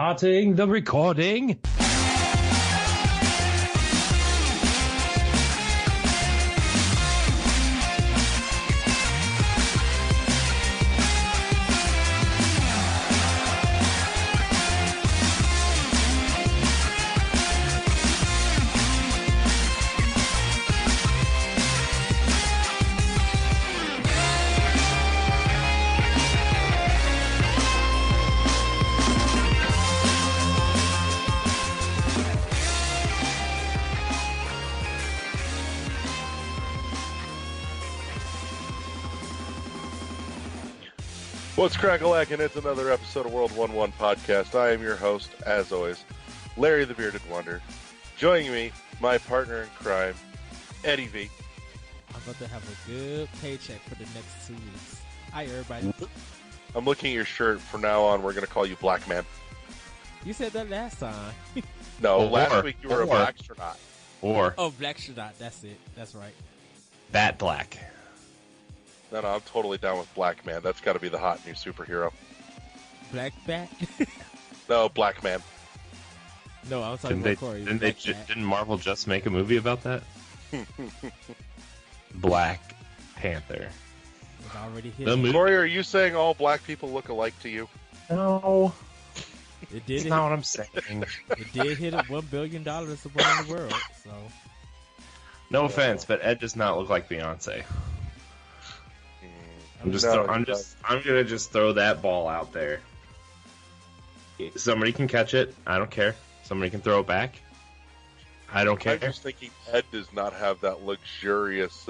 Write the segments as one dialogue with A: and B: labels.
A: Starting the recording.
B: What's crack-a-lackin'? It's another episode of World 1-1 Podcast. I am your host, as always, Larry the Bearded Wonder. Joining me, my partner in crime, Eddie V.
C: I'm about to have a good paycheck for the next 2 weeks. Hi, everybody.
B: I'm looking at your shirt. From now on, we're going to call you Black Man.
C: You said that last time.
B: No, last week you were a black astronaut.
C: Oh, black astronaut. That's it. That's right.
A: Bat Black.
B: No, I'm totally down with Black Man. That's got to be the hot new superhero.
C: Black Bat?
B: No, Black Man.
C: No, I'm talking about Corey.
A: Didn't Marvel just make a movie about that? Black Panther.
C: It's already hit.
B: Corey, are you saying all black people look alike to you?
A: No.
C: It did.
A: That's not what I'm saying.
C: It did hit $1 billion around the world. So.
A: No offense, but Ed does not look like Beyonce. I'm gonna just throw that ball out there. Somebody can catch it. I don't care. Somebody can throw it back. I don't care.
B: I'm just thinking Ed does not have that luxurious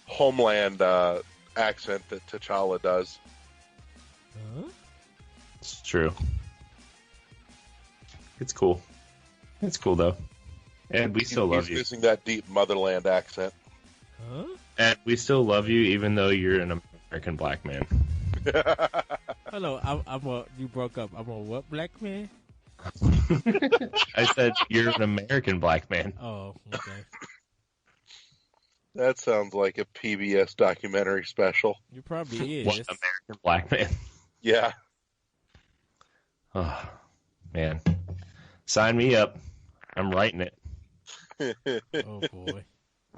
B: homeland accent that T'Challa does.
C: Huh?
A: It's true. It's cool. It's cool though. And we still love you.
B: He's missing that deep motherland accent.
C: Huh?
A: And we still love you, even though you're an American black man.
C: Hello, you broke up. I'm a what black man?
A: I said you're an American black man.
C: Oh, okay.
B: That sounds like a PBS documentary special.
C: You probably is.
A: What, American black man?
B: Yeah.
A: Oh, man. Sign me up. I'm writing it.
C: Oh, boy.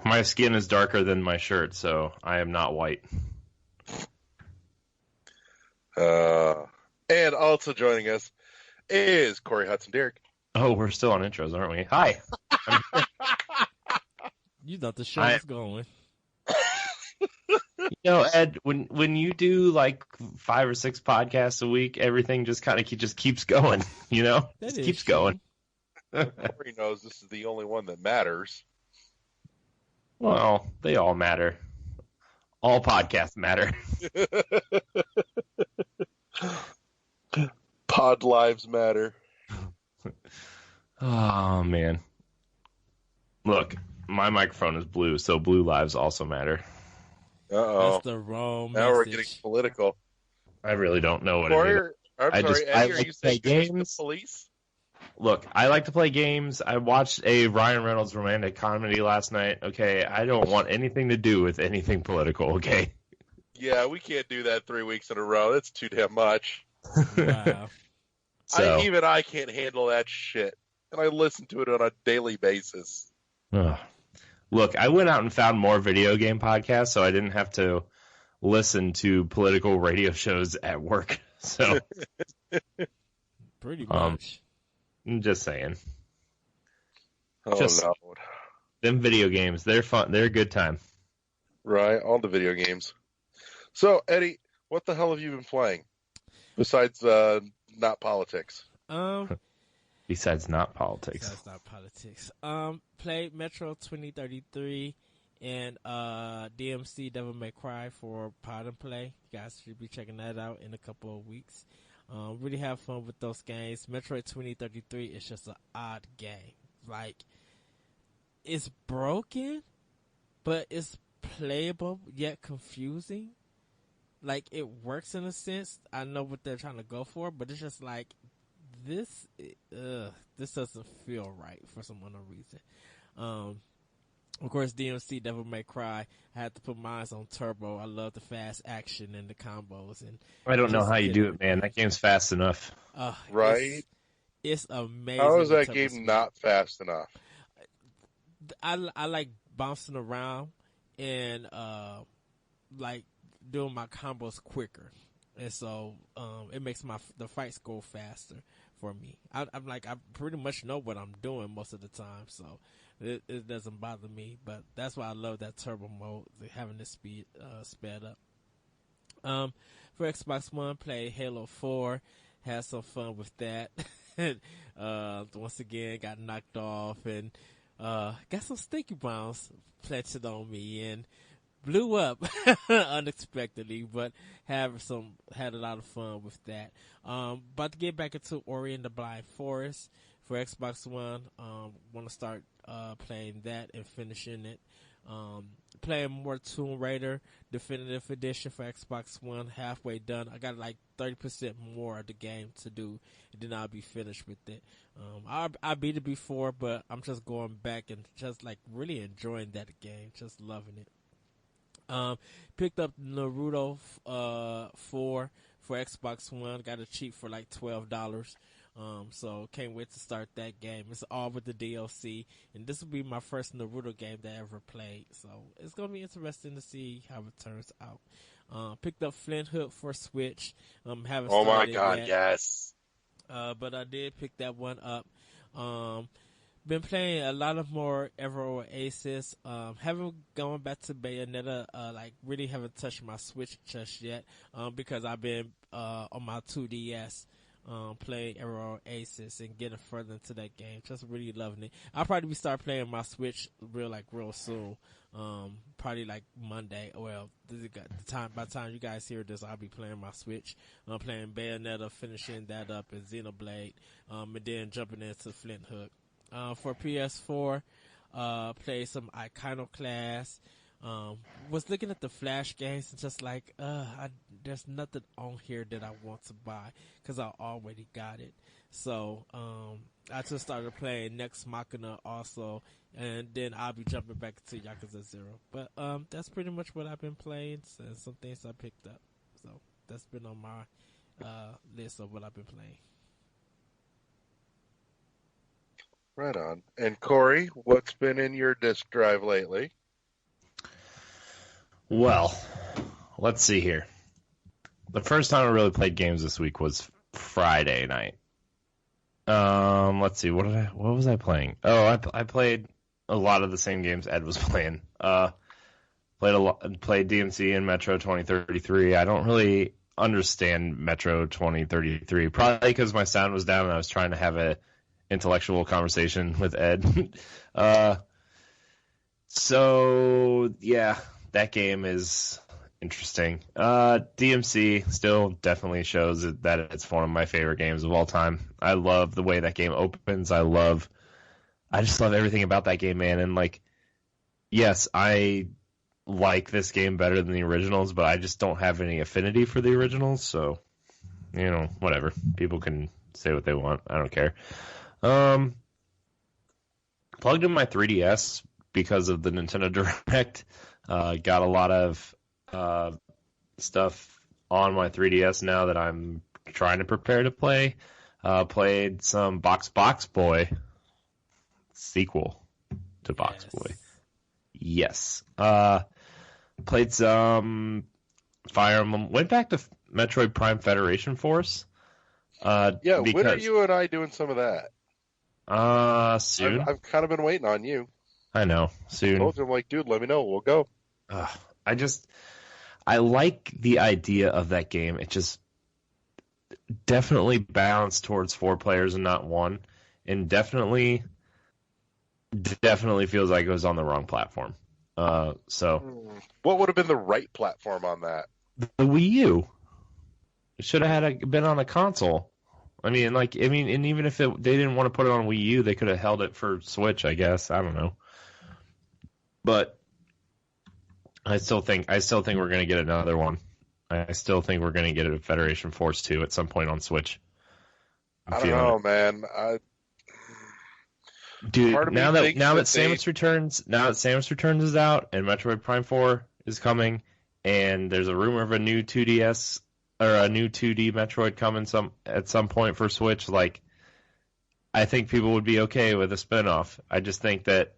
A: My skin is darker than my shirt, so I am not white.
B: And also joining us is Corey Hudson-Derrick.
A: Oh, we're still on intros, aren't we? Hi.
C: You thought the show was going.
A: You know, Ed, when you do like 5 or 6 podcasts a week, everything just kind of just keeps going, you know? Just keeps going.
B: Corey knows this is the only one that matters.
A: Well, they all matter. All podcasts matter.
B: Pod lives matter.
A: Oh, man. Look, my microphone is blue, so blue lives also matter.
B: Uh-oh.
C: That's the wrong
B: Now we're
C: message.
B: getting political.
A: I really don't know what
B: Corey,
A: it is.
B: I'm sorry, Eddie, are you saying
A: games?
B: The police?
A: Look, I like to play games. I watched a Ryan Reynolds romantic comedy last night. Okay, I don't want anything to do with anything political, okay?
B: Yeah, we can't do that 3 weeks in a row. That's too damn much.
C: Wow.
A: So,
B: I can't handle that shit. And I listen to it on a daily basis.
A: Look, I went out and found more video game podcasts, so I didn't have to listen to political radio shows at work. So,
C: Pretty much.
A: I'm just saying.
B: Oh, Lord.
A: Them video games, they're fun. They're a good time.
B: Right, all the video games. So, Eddie, what the hell have you been playing? Besides not politics.
A: Besides not politics.
C: Besides not politics. Played Metro 2033 and DMC Devil May Cry for Pod and Play. You guys should be checking that out in a couple of weeks. Really have fun with those games. Metroid 2033 is just an odd game. Like, it's broken, but it's playable yet confusing. Like, it works in a sense. I know what they're trying to go for, but it's just like, this doesn't feel right for some unknown reason. Of course, DMC Devil May Cry. I had to put mine on turbo. I love the fast action and the combos, and
A: I don't know
C: just
A: how you
C: get
A: do it, man. That game's fast enough.
B: Right?
C: It's amazing.
B: How is
C: with
B: that
C: turbo
B: game
C: speed.
B: not fast enough?
C: I like bouncing around and like doing my combos quicker, and so it makes the fights go faster for me. I'm like, I pretty much know what I'm doing most of the time, so it doesn't bother me. But that's why I love that turbo mode, having the speed sped up. For Xbox One, play Halo 4, had some fun with that. Once again, got knocked off and got some sticky bombs planted on me and blew up unexpectedly, but had a lot of fun with that. About to get back into Ori and the Blind Forest for Xbox One. Want to start playing that and finishing it. Playing more Tomb Raider Definitive Edition for Xbox One, halfway done. I got like 30% more of the game to do, and then I'll be finished with it. I beat it before, but I'm just going back and just like really enjoying that game, just loving it. Picked up Naruto 4 for Xbox One. Got it cheap for like $12. So can't wait to start that game. It's all with the DLC, and this will be my first Naruto game that I ever played. So it's gonna be interesting to see how it turns out. Picked up Flint Hook for Switch. Haven't
B: Oh my
C: started
B: god,
C: yet.
B: yes.
C: But I did pick that one up. Been playing a lot of more Ever Oasis. Haven't gone back to Bayonetta. Like really haven't touched my Switch just yet. Because I've been on my 2DS. Playing Ever Oasis and getting further into that game. Just really loving it. I'll probably start playing my Switch real soon. Probably like Monday. Well, by the time you guys hear this, I'll be playing my Switch. I'm playing Bayonetta, finishing that up in Xenoblade, and then jumping into Flint Hook. For PS4, play some Iconoclast. Was looking at the Flash games and just like, there's nothing on here that I want to buy because I already got it. So, I just started playing Next Machina also, and then I'll be jumping back to Yakuza 0. But, that's pretty much what I've been playing and some things I picked up. So, that's been on my, list of what I've been playing.
B: Right on. And Corey, what's been in your disk drive lately?
A: Well, let's see here. The first time I really played games this week was Friday night. Let's see. What was I playing? Oh, I played a lot of the same games Ed was playing. Played DMC and Metro 2033. I don't really understand Metro 2033, probably because my sound was down and I was trying to have a intellectual conversation with Ed. So yeah. That game is interesting. DMC still definitely shows that it's one of my favorite games of all time. I love the way that game opens. I just love everything about that game, man. And like, yes, I like this game better than the originals, but I just don't have any affinity for the originals. So, whatever. People can say what they want. I don't care. Plugged in my 3DS because of the Nintendo Direct. Got a lot of stuff on my 3DS now that I'm trying to prepare to play. Played some Box Boy sequel to Box Boy. Yes. Played some Fire Emblem. Went back to Metroid Prime Federation Force.
B: When are you and I doing some of that?
A: Soon.
B: I've kind of been waiting on you.
A: I know. Soon.
B: I told you, I'm like, dude, let me know. We'll go.
A: I like the idea of that game. It just definitely balanced towards 4 players and not 1, and definitely feels like it was on the wrong platform. So
B: what would have been the right platform on that?
A: The Wii U. It should have been on a console. And even if they didn't want to put it on Wii U, they could have held it for Switch, I guess. I don't know. But I still think we're going to get another one. I still think we're going to get a Federation Force 2 at some point on Switch.
B: I don't know, man.
A: Dude, now that
B: Samus
A: Returns is out and Metroid Prime 4 is coming, and there's a rumor of a new 2DS or a new 2D Metroid coming at some point for Switch, like I think people would be okay with a spinoff. I just think that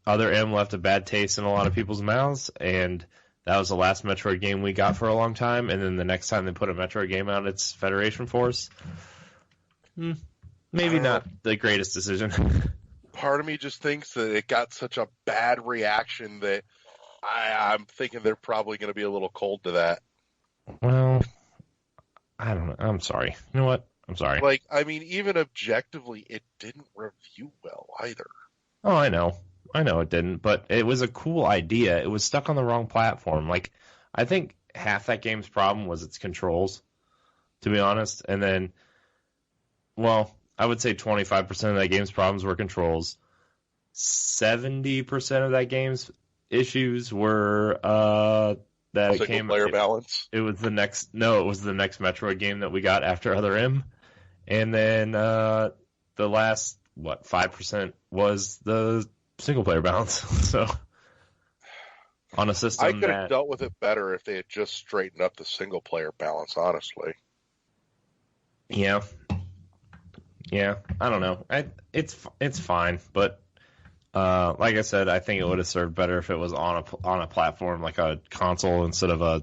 A: Other M left a bad taste in a lot of people's mouths, and that was the last Metroid game we got for a long time, and then the next time they put a Metroid game out, it's Federation Force. Maybe not the greatest decision.
B: Part of me just thinks that it got such a bad reaction that I'm thinking they're probably going to be a little cold to that.
A: Well, I don't know. I'm sorry. You know what? I'm sorry.
B: Like, I mean, even objectively, it didn't review well either.
A: Oh, I know it didn't, but it was a cool idea. It was stuck on the wrong platform. Like, I think half that game's problem was its controls, to be honest. And then, well, I would say 25% of that game's problems were controls. 70% of that game's issues were that
B: single player balance.
A: It was the next Metroid game that we got after Other M, and then the last 5% was the single player balance. So on a system,
B: I could have dealt with it better if they had just straightened up the single player balance. Honestly,
A: yeah, I don't know. It's fine, but like I said, I think it would have served better if it was on a platform like a console instead of a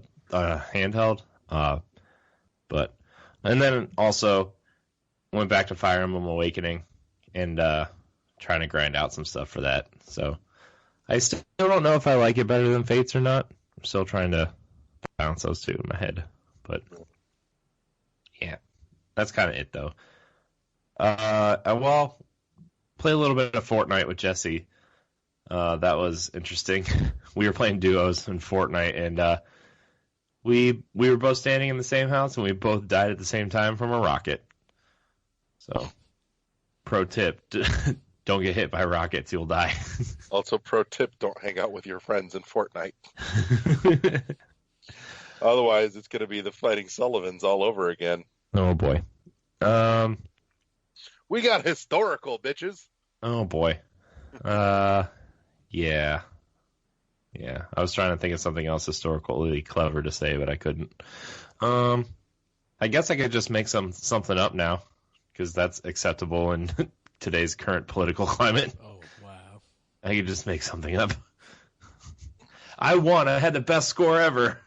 A: handheld. But and then also went back to Fire Emblem Awakening and trying to grind out some stuff for that. So I still don't know if I like it better than Fates or not. I'm still trying to balance those two in my head. But yeah, that's kind of it though. Well, play a little bit of Fortnite with Jesse. That was interesting. We were playing duos in Fortnite, and we were both standing in the same house, and we both died at the same time from a rocket. So, pro tip: don't get hit by rockets, you'll die.
B: Also, pro tip: don't hang out with your friends in Fortnite. Otherwise, it's going to be the Fighting Sullivans all over again.
A: Oh boy.
B: We got historical, bitches.
A: Oh boy. Yeah. I was trying to think of something else historically clever to say, but I couldn't. I guess I could just make something up now, because that's acceptable in today's current political climate.
C: Oh wow!
A: I could just make something up. I won. I had the best score ever.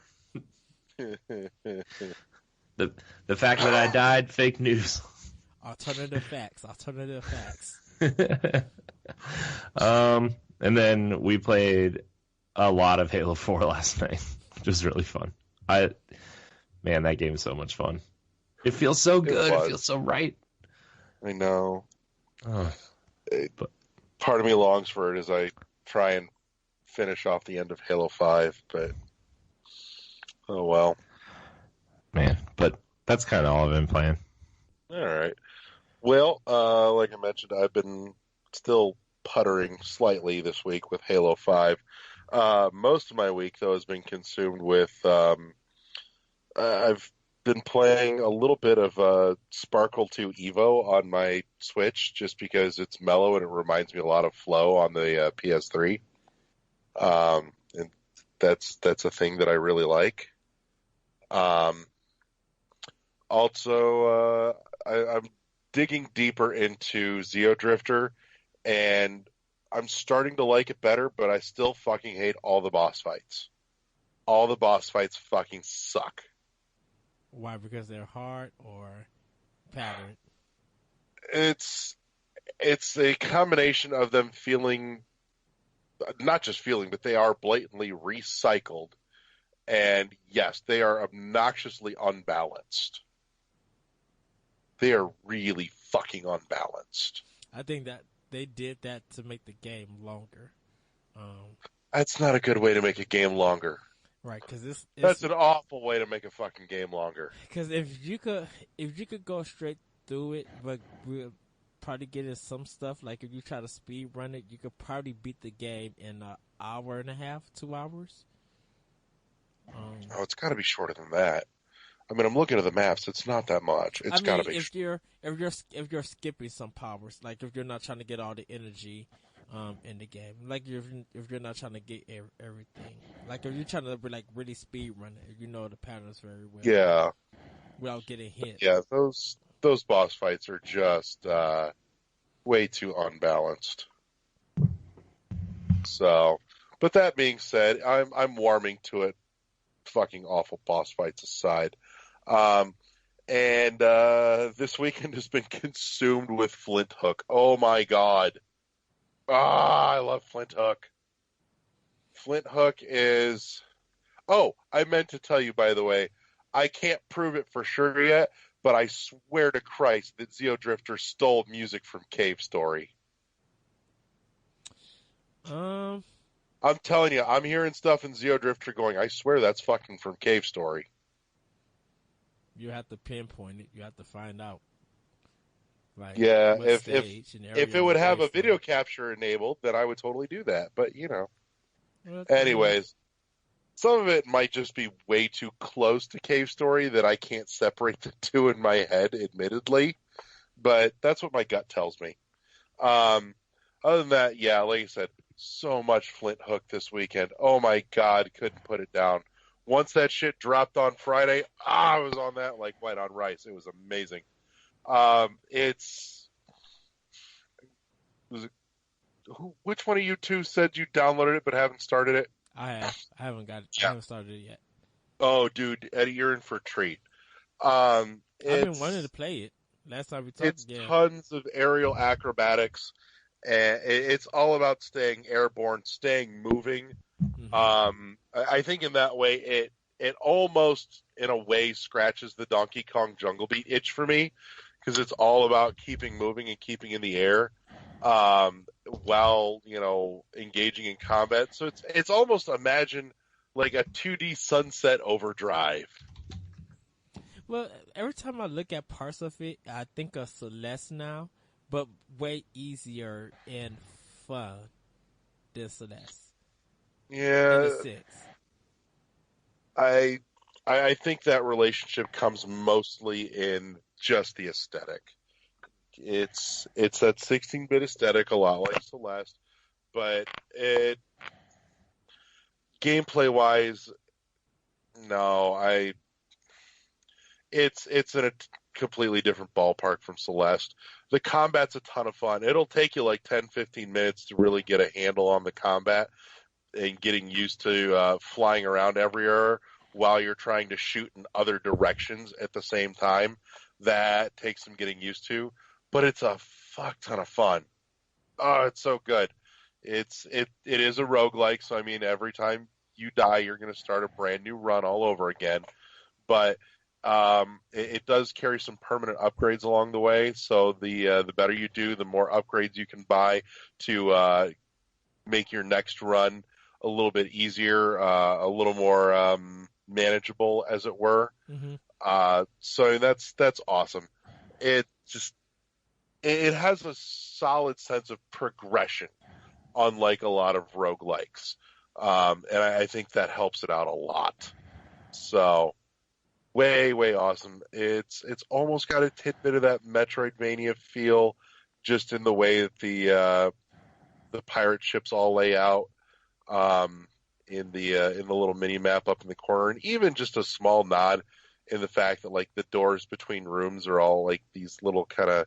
A: The fact that I died, fake news.
C: Alternative facts.
A: And then we played a lot of Halo 4 last night, which was really fun. Man, that game is so much fun. It feels so good. It feels so right.
B: I know.
A: But
B: part of me longs for it as I try and finish off the end of Halo 5, but oh well.
A: Man, but that's kind of all I've been playing.
B: All right. Well, like I mentioned, I've been still puttering slightly this week with Halo 5. Most of my week, though, has been consumed with I've been playing a little bit of Sparkle 2 Evo on my Switch, just because it's mellow and it reminds me a lot of Flow on the PS3. And that's a thing that I really like. Also, I'm digging deeper into Xeodrifter, and I'm starting to like it better, but I still fucking hate all the boss fights. All the boss fights fucking suck.
C: Why? Because they're hard or patterned?
B: It's a combination of them feeling, not just feeling, but they are blatantly recycled. And yes, they are obnoxiously unbalanced. They are really fucking unbalanced.
C: I think that they did that to make the game longer.
B: That's not a good way to make a game longer.
C: Right, because
B: that's an awful way to make a fucking game longer.
C: Because if you could go straight through it, but we'll probably get in some stuff. Like if you try to speed run it, you could probably beat the game in an hour and a half, 2 hours.
B: It's got to be shorter than that. I mean, I'm looking at the maps. It's not that much. It's got to be.
C: If you're skipping some powers, like if you're not trying to get all the energy in the game, like if you're not trying to get everything, like if you're trying to like really speed run it, you know the patterns very well.
B: Yeah.
C: Without getting hit.
B: Yeah, those boss fights are just way too unbalanced. So, but that being said, I'm warming to it. Fucking awful boss fights aside. And this weekend has been consumed with Flint Hook. Oh my god. I love Flint Hook. Flint Hook is... Oh, I meant to tell you, by the way, I can't prove it for sure yet, but I swear to Christ that Zeo Drifter stole music from Cave Story. I'm telling you, I'm hearing stuff in Zeo Drifter going, I swear that's fucking from Cave Story.
C: You have to pinpoint it. You have to find out.
B: Like, yeah, if it would have a video capture enabled, then I would totally do that. But, you know. Anyways, some of it might just be way too close to Cave Story that I can't separate the two in my head, admittedly. But that's what my gut tells me. Other than that, yeah, like I said, so much Flint Hook this weekend. Oh my god, couldn't put it down. Once that shit dropped on Friday, I was on that like white on rice. It was amazing. Which one of you two said you downloaded it but haven't started it?
C: I have. I haven't got it. Yeah. I haven't started it yet.
B: Oh, dude, Eddie, you're in for a treat.
C: I've been wanting to play it. Last time we talked,
B: it's tons of aerial acrobatics, and it's all about staying airborne, staying moving. Mm-hmm. I think in that way, it almost, in a way, scratches the Donkey Kong Jungle Beat itch for me, because it's all about keeping moving and keeping in the air, while, you know, engaging in combat. So it's almost, imagine like a 2D Sunset Overdrive.
C: Well, every time I look at parts of it, I think of Celeste now, but way easier and fun than Celeste.
B: Yeah.
C: In a sense.
B: I think that relationship comes mostly in just the aesthetic. It's that 16-bit aesthetic, a lot like Celeste, but gameplay-wise, no, it's in a completely different ballpark from Celeste. The combat's a ton of fun. It'll take you like 10-15 minutes to really get a handle on the combat and getting used to flying around everywhere while you're trying to shoot in other directions at the same time. That takes some getting used to, but it's a fuck ton of fun. Oh, it's so good. It is a roguelike, so I mean, every time you die, you're going to start a brand new run all over again. But it does carry some permanent upgrades along the way. So the better you do, the more upgrades you can buy to make your next run a little bit easier, a little more manageable, as it were. Mm-hmm. So that's awesome. It has a solid sense of progression, unlike a lot of roguelikes. And I think that helps it out a lot. So way, way awesome. It's almost got a tidbit of that Metroidvania feel, just in the way that the pirate ships all lay out in the little mini map up in the corner, and even just a small nod in the fact that like the doors between rooms are all like these little kind of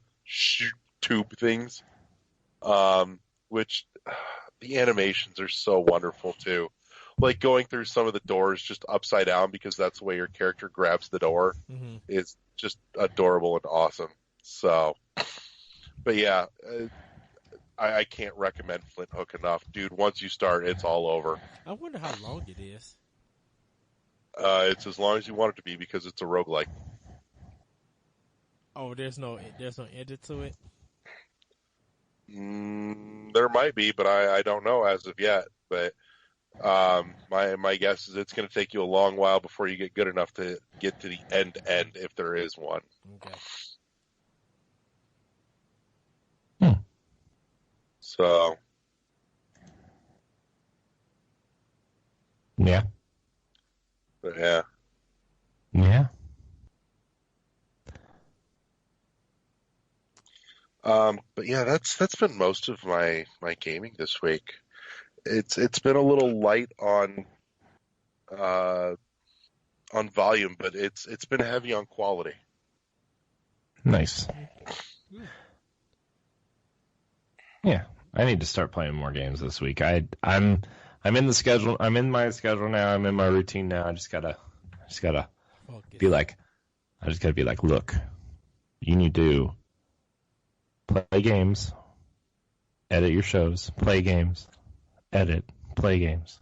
B: tube things, which the animations are so wonderful too. Like going through some of the doors just upside down because that's the way your character grabs the door. Mm-hmm. Is just adorable and awesome. So, but yeah, I can't recommend Flint Hook enough, dude. Once you start, it's all over.
C: I wonder how long it is.
B: It's as long as you want it to be because it's a roguelike.
C: Oh, there's no end to it?
B: There might be, but I don't know as of yet. But my guess is it's going to take you a long while before you get good enough to get to the end, if there is one.
C: Okay.
B: So.
A: Yeah.
B: But yeah.
A: Yeah.
B: But yeah, that's been most of my gaming this week. It's been a little light uh, on volume, but it's been heavy on quality.
A: Nice. Yeah, I need to start playing more games this week. I'm in the schedule. I'm in my schedule now. I'm in my routine now. I just gotta
C: Focus.
A: be like, look, you need to play games, edit your shows, play games, edit, play games,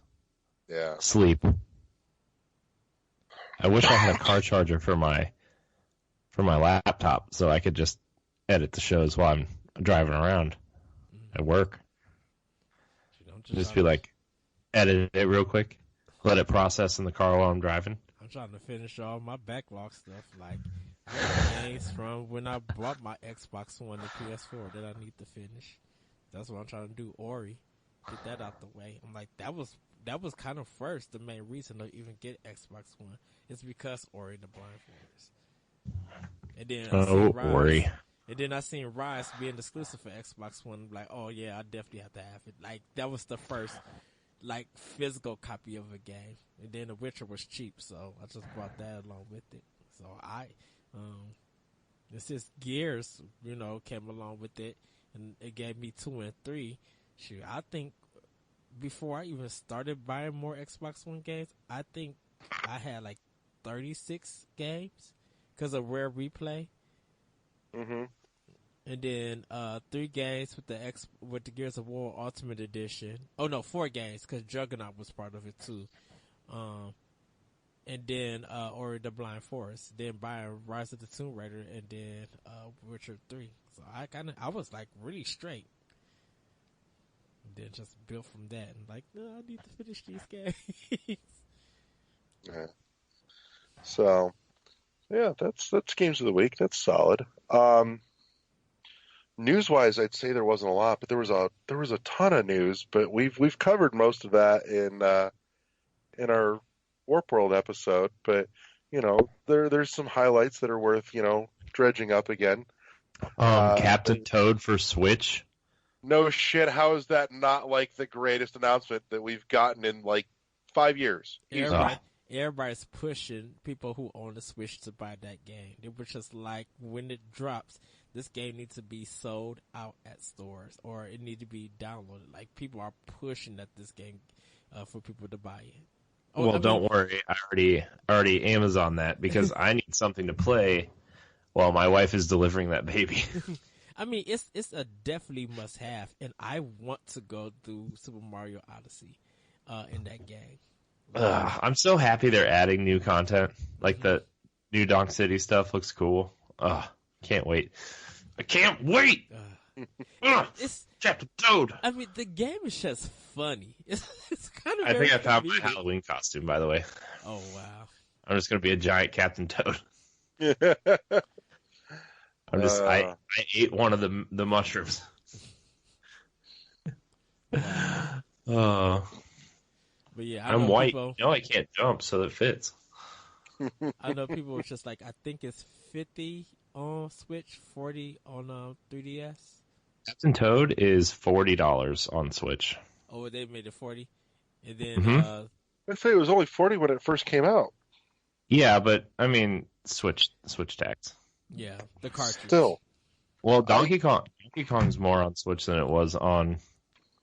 B: Yeah.
A: sleep. I wish I had a car charger for my laptop so I could just edit the shows while I'm driving around at work. Just be like, edit it real quick, let it process in the car while I'm driving.
C: I'm trying to finish all my backlog stuff, like games from when I bought my Xbox One and PS4 that I need to finish. That's what I'm trying to do. Ori, get that out the way. I'm like, that was kind of first the main reason to even get Xbox One. It's because Ori the Blind Forest. And then I seen Rise.
A: Ori.
C: And then I seen Rise being exclusive for Xbox One. I'm like, oh yeah, I definitely have to have it. Like that was the first like physical copy of a game. And then The Witcher was cheap, so I just bought that along with it. So it's just Gears, came along with it, and it gave me 2 and 3. Shoot, I think before I even started buying more Xbox One games, I think I had like 36 games because of Rare Replay.
B: Mm-hmm.
C: And then 3 games with the Gears of War Ultimate Edition. Oh no, 4 games because Juggernaut was part of it too. And then Ori the Blind Forest. Then buying Rise of the Tomb Raider, and then Witcher 3. So I was like really straight. And then just built from that, and like, no, I need to finish these games.
B: Yeah. So, yeah, that's games of the week. That's solid. News-wise, I'd say there wasn't a lot, but there was a ton of news. But we've covered most of that in our Warp World episode. But there's some highlights that are worth dredging up again.
A: Captain Toad for Switch.
B: No shit. How is that not like the greatest announcement that we've gotten in like 5 years?
C: Everybody's pushing people who own the Switch to buy that game. It was just like, when it drops, this game needs to be sold out at stores, or it needs to be downloaded. Like, people are pushing at this game for people to buy it.
A: Don't worry. I already Amazon that because I need something to play while my wife is delivering that baby.
C: I mean, it's a definitely must have, and I want to go through Super Mario Odyssey in that game.
A: I'm so happy they're adding new content. Like the new Donk City stuff looks cool. Can't wait. I can't wait! It's Captain Toad.
C: I mean, the game is just funny. It's kind of
A: I think I found my Halloween costume, by the way.
C: Oh, wow.
A: I'm just going to be a giant Captain Toad. I ate one of the mushrooms.
C: But yeah,
A: I'm white. I can't jump, so it fits.
C: I know people were just like, I think it's $50 on Switch, $40 on 3DS.
A: Captain Toad is $40 on Switch.
C: Oh, they made it $40, and then
B: I'd say it was only $40 when it first came out.
A: Yeah, but I mean, Switch tax.
C: Yeah, the cartridge.
B: Still,
A: well, Donkey Kong's more on Switch than it was on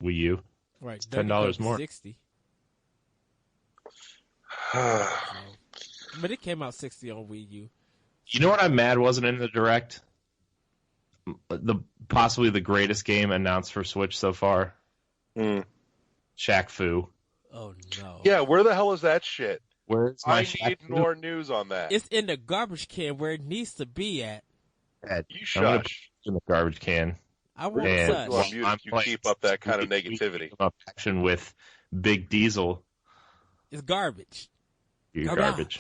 A: Wii U.
C: Right,
A: it's $10 more.
C: $60. But it came out $60 on Wii U.
A: You know what I'm mad wasn't in the Direct? Possibly the greatest game announced for Switch so far. Shaq Fu.
C: Oh no.
B: Yeah, where the hell is that shit?
A: Where's my
B: I need more news on that.
C: It's in the garbage can where it needs to be at.
B: You shush.
A: In the garbage can.
C: I won't such.
B: You keep up that kind of negativity.
A: Action with Big Diesel.
C: It's garbage.
A: You're garbage.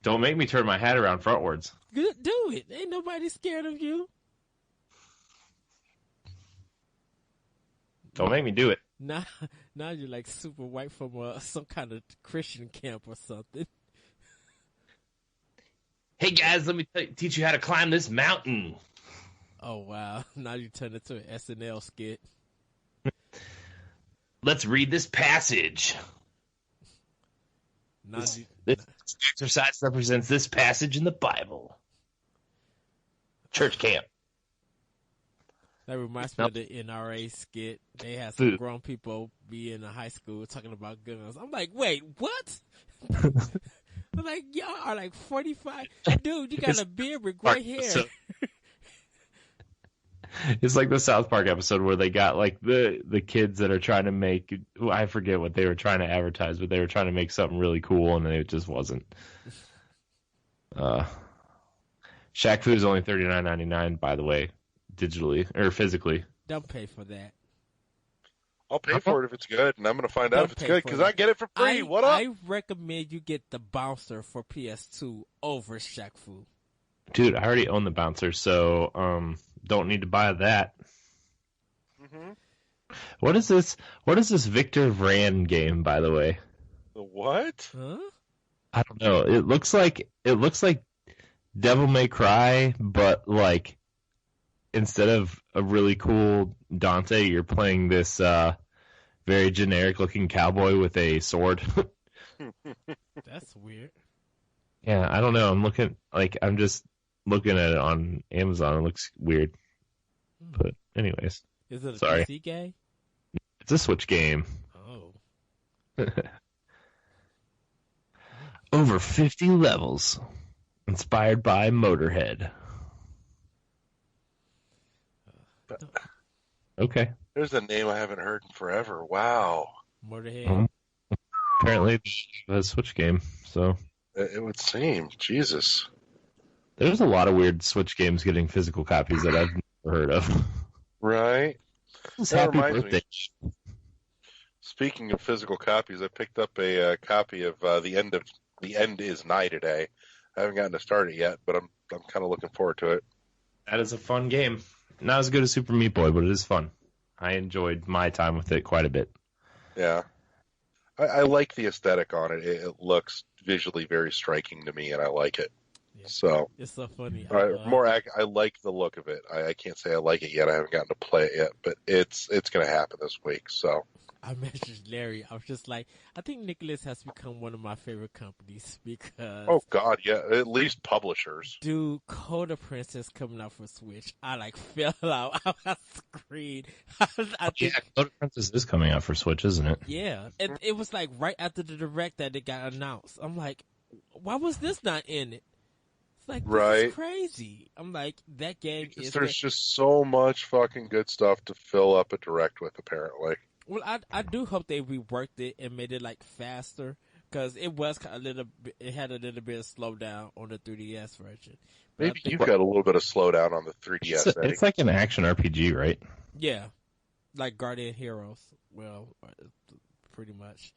A: Don't make me turn my hat around frontwards.
C: Do it. Ain't nobody scared of you.
A: Don't make me do it.
C: Now you're like super white from some kind of Christian camp or something.
A: Hey guys, let me teach you how to climb this mountain.
C: Oh wow! Now you turn it to an SNL skit.
A: Let's read this passage. This exercise represents this passage in the Bible. Church camp.
C: That reminds me of the NRA skit. They had some grown people be in a high school talking about guns. I'm like, wait, what? I'm like, y'all are like 45. Dude, you got a beard with gray hair.
A: It's like the South Park episode where they got like the kids that are trying to make, I forget what they were trying to advertise, but they were trying to make something really cool and it just wasn't. Shaq Fu is only $39.99, by the way, digitally or physically.
C: Don't pay for that.
B: I'll pay for it if it's good, and I'm going to find out if it's good because I get it for free. What up?
C: I recommend you get the bouncer for PS2 over Shaq Fu.
A: Dude, I already own the bouncer, so don't need to buy that.
B: Mm-hmm.
A: What is this? What is this Victor Vran game, by the way?
B: The what?
C: Huh?
A: I don't know. It looks like Devil May Cry, but like instead of a really cool Dante, you're playing this very generic looking cowboy with a sword.
C: That's weird.
A: Yeah, I don't know. I'm just looking at it on Amazon. It looks weird. But anyways.
C: Is it a
A: sorry.
C: PC game?
A: It's a Switch game.
C: Oh.
A: Over 50 levels. Inspired by Motorhead. Okay.
B: There's a name I haven't heard in forever. Wow.
C: Motorhead.
A: Apparently it's a Switch game, so.
B: It would seem. Jesus.
A: There's a lot of weird Switch games getting physical copies that I've never heard of.
B: Right.
A: Happy birthday.
B: Me. Speaking of physical copies, I picked up a copy of The End Is Nigh today. I haven't gotten to start it yet, but I'm kind of looking forward to it.
A: That is a fun game. Not as good as Super Meat Boy, but it is fun. I enjoyed my time with it quite a bit.
B: Yeah. I like the aesthetic on it. It looks visually very striking to me, and I like it.
C: Yeah.
B: So
C: it's so funny.
B: I like the look of it. I can't say I like it yet. I haven't gotten to play it yet, but it's going to happen this week. So
C: I messaged Larry. I was just like, I think Nicholas has become one of my favorite companies because.
B: Oh God, yeah, at least publishers.
C: Dude, Coda Princess coming out for Switch. I like fell out. I screamed.
A: Yeah, Coda Princess is coming out for Switch, isn't it?
C: Yeah, and it was like right after the direct that it got announced. I'm like, why was this not in it? It's like, this is crazy. I'm like, that game
B: because
C: is.
B: There's just so much fucking good stuff to fill up a direct with, apparently.
C: Well, I do hope they reworked it and made it like faster because it was a little bit, it had a little bit of slowdown on the 3DS version. But
B: Maybe you've got a little bit of slowdown on the 3DS.
A: It's like an action RPG, right?
C: Yeah, like Guardian Heroes. Well, pretty much.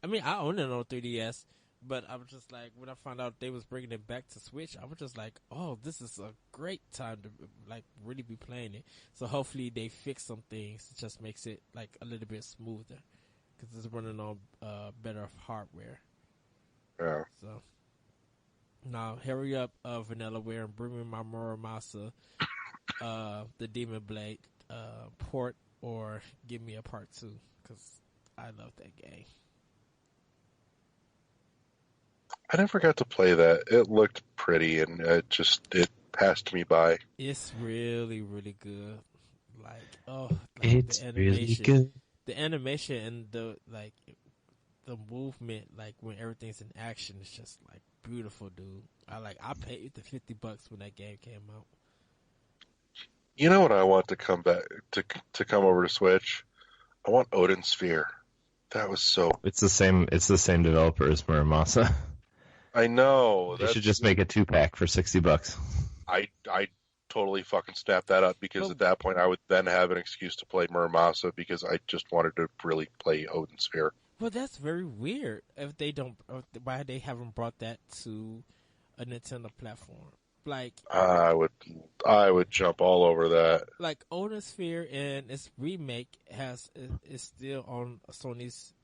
C: I mean, I own it on 3DS, but I was just like, when I found out they was bringing it back to Switch, I was just like, oh, this is a great time to like really be playing it. So hopefully they fix some things. It just makes it like a little bit smoother because it's running on better hardware.
B: Yeah.
C: So now hurry up, Vanillaware, and bring me my Muramasa, the Demon Blade port, or give me a part 2 because I love that game.
B: I never got to play that. It looked pretty, and it passed me by.
C: It's really, really good.
A: It's
C: the
A: really good.
C: The animation and the movement, like when everything's in action, is just like beautiful, dude. I paid the $50 when that game came out.
B: You know what I want to come back to come over to Switch? I want Odin Sphere. That was so.
A: It's the same developer as Muramasa.
B: I know.
A: They should just make a 2-pack for $60.
B: I totally fucking snap that up because at that point I would then have an excuse to play Muramasa because I just wanted to really play Odin Sphere.
C: Well, that's very weird. If they don't, why they haven't brought that to a Nintendo platform? Like
B: I would jump all over that.
C: Like Odin Sphere and its remake is still on Sony's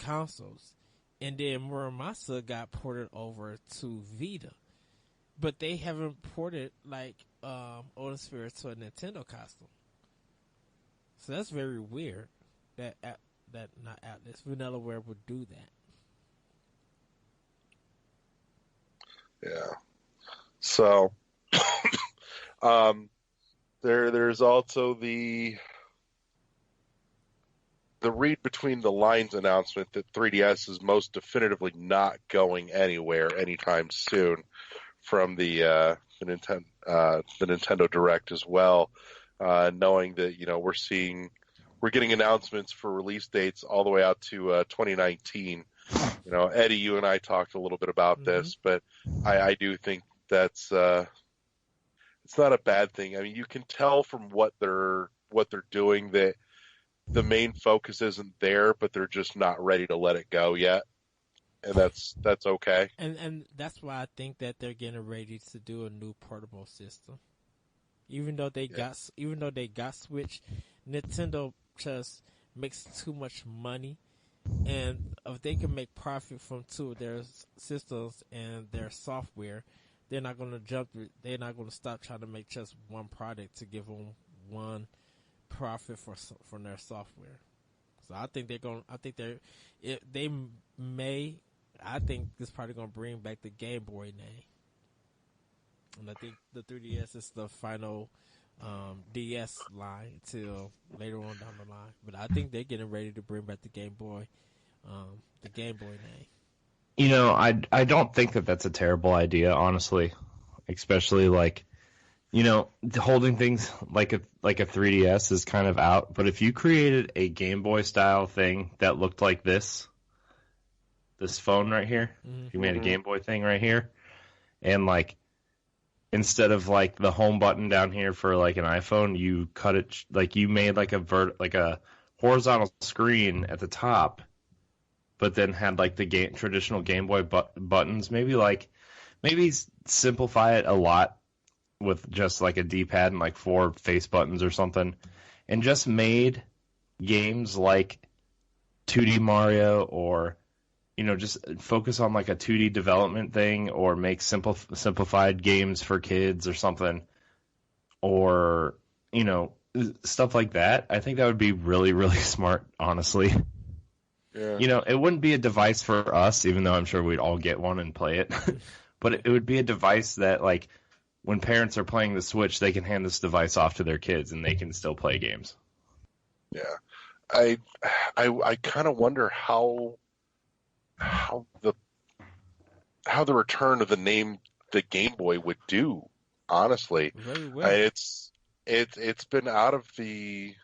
C: consoles. And then Muramasa got ported over to Vita. but they haven't ported like Otosphere to a Nintendo console. So that's very weird. That not Atlas, Vanillaware would do that.
B: Yeah. So, there's also the read between the lines announcement that 3DS is most definitively not going anywhere anytime soon from the Nintendo Direct as well. Knowing that we're getting announcements for release dates all the way out to 2019. Eddie, you and I talked a little bit about this, but I do think that's it's not a bad thing. I mean, you can tell from what they're doing that the main focus isn't there, but they're just not ready to let it go yet, and that's okay.
C: And that's why I think that they're getting ready to do a new portable system. Even though they got Switch, Nintendo just makes too much money, and if they can make profit from two of their systems and their software, they're not going to they're not going to stop trying to make just one product to give them one profit from their software. So I think I think this probably going to bring back the Game Boy name. And I think the 3DS is the final DS line till later on down the line. But I think they're getting ready to bring back the Game Boy name.
A: I don't think that that's a terrible idea, honestly. Especially holding things like a 3DS is kind of out. But if you created a Game Boy style thing that looked like this phone right here, if you made a Game Boy thing right here, and instead of the home button down here for an iPhone, you cut it you made a horizontal screen at the top, but then had the traditional Game Boy buttons. Maybe simplify it a lot with just a D-pad and 4 face buttons or something, and just made games like 2D Mario, or just focus on a 2D development thing, or make simplified games for kids or something, or stuff like that. I think that would be really, really smart, honestly.
B: Yeah.
A: It wouldn't be a device for us, even though I'm sure we'd all get one and play it. But it would be a device that, when parents are playing the Switch, they can hand this device off to their kids and they can still play games.
B: Yeah. I kind of wonder how the return of the name the Game Boy would do. Honestly,
C: very well.
B: It's been out of the.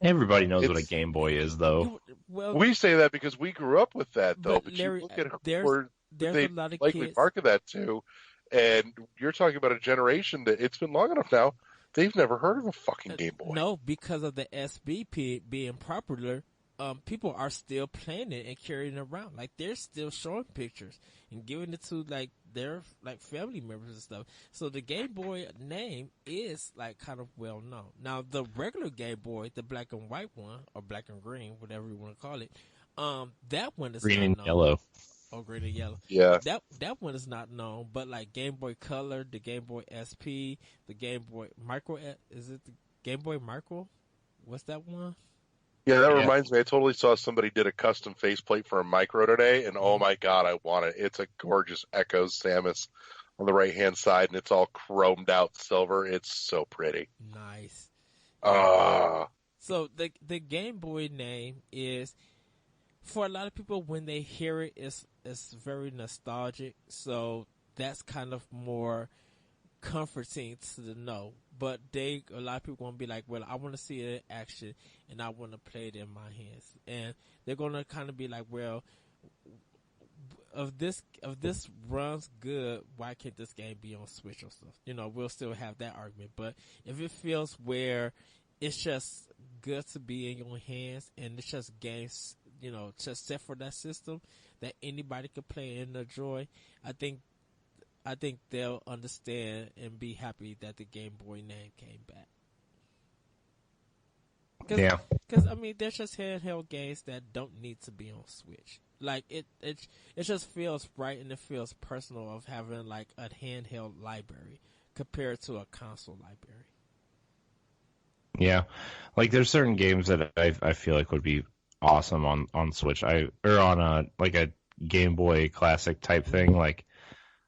A: Everybody knows what a Game Boy is, though.
B: We say that because we grew up with that, though. But
C: Larry,
B: you look at
C: there's
B: they
C: a lot of
B: likely
C: kids.
B: market that too, and you're talking about a generation that it's been long enough now. They've never heard of a fucking Game Boy.
C: No, because of the SBP being popular. People are still playing it and carrying it around. They're still showing pictures and giving it to their family members and stuff. So the Game Boy name is kind of well known. Now the regular Game Boy, the black and white one, or black and green, whatever you want to call it, that one is
A: green
C: not
A: and
C: known.
A: yellow.
C: Oh, green and yellow.
B: Yeah.
C: That one is not known. But Game Boy Color, the Game Boy SP, the Game Boy Micro, is it the Game Boy Micro? What's that one?
B: Yeah, that reminds me. I totally saw somebody did a custom faceplate for a Micro today, and oh my god, I want it. It's a gorgeous Echo Samus on the right-hand side, and it's all chromed out silver. It's so pretty.
C: Nice.
B: Ah.
C: So the Game Boy name is, for a lot of people, when they hear it, it's very nostalgic. So that's kind of more comforting to know. But a lot of people going to be like, well, I want to see it in action and I want to play it in my hands. And they're going to kind of be like, well, if this runs good, why can't this game be on Switch or stuff? We'll still have that argument. But if it feels where it's just good to be in your hands and it's just games, just set for that system that anybody can play and enjoy, I think they'll understand and be happy that the Game Boy name came back. Because, there's just handheld games that don't need to be on Switch. Like it just feels right and it feels personal of having like a handheld library compared to a console library.
A: Yeah, like there's certain games that I feel like would be awesome on Switch. Or on a like a Game Boy Classic type thing. Like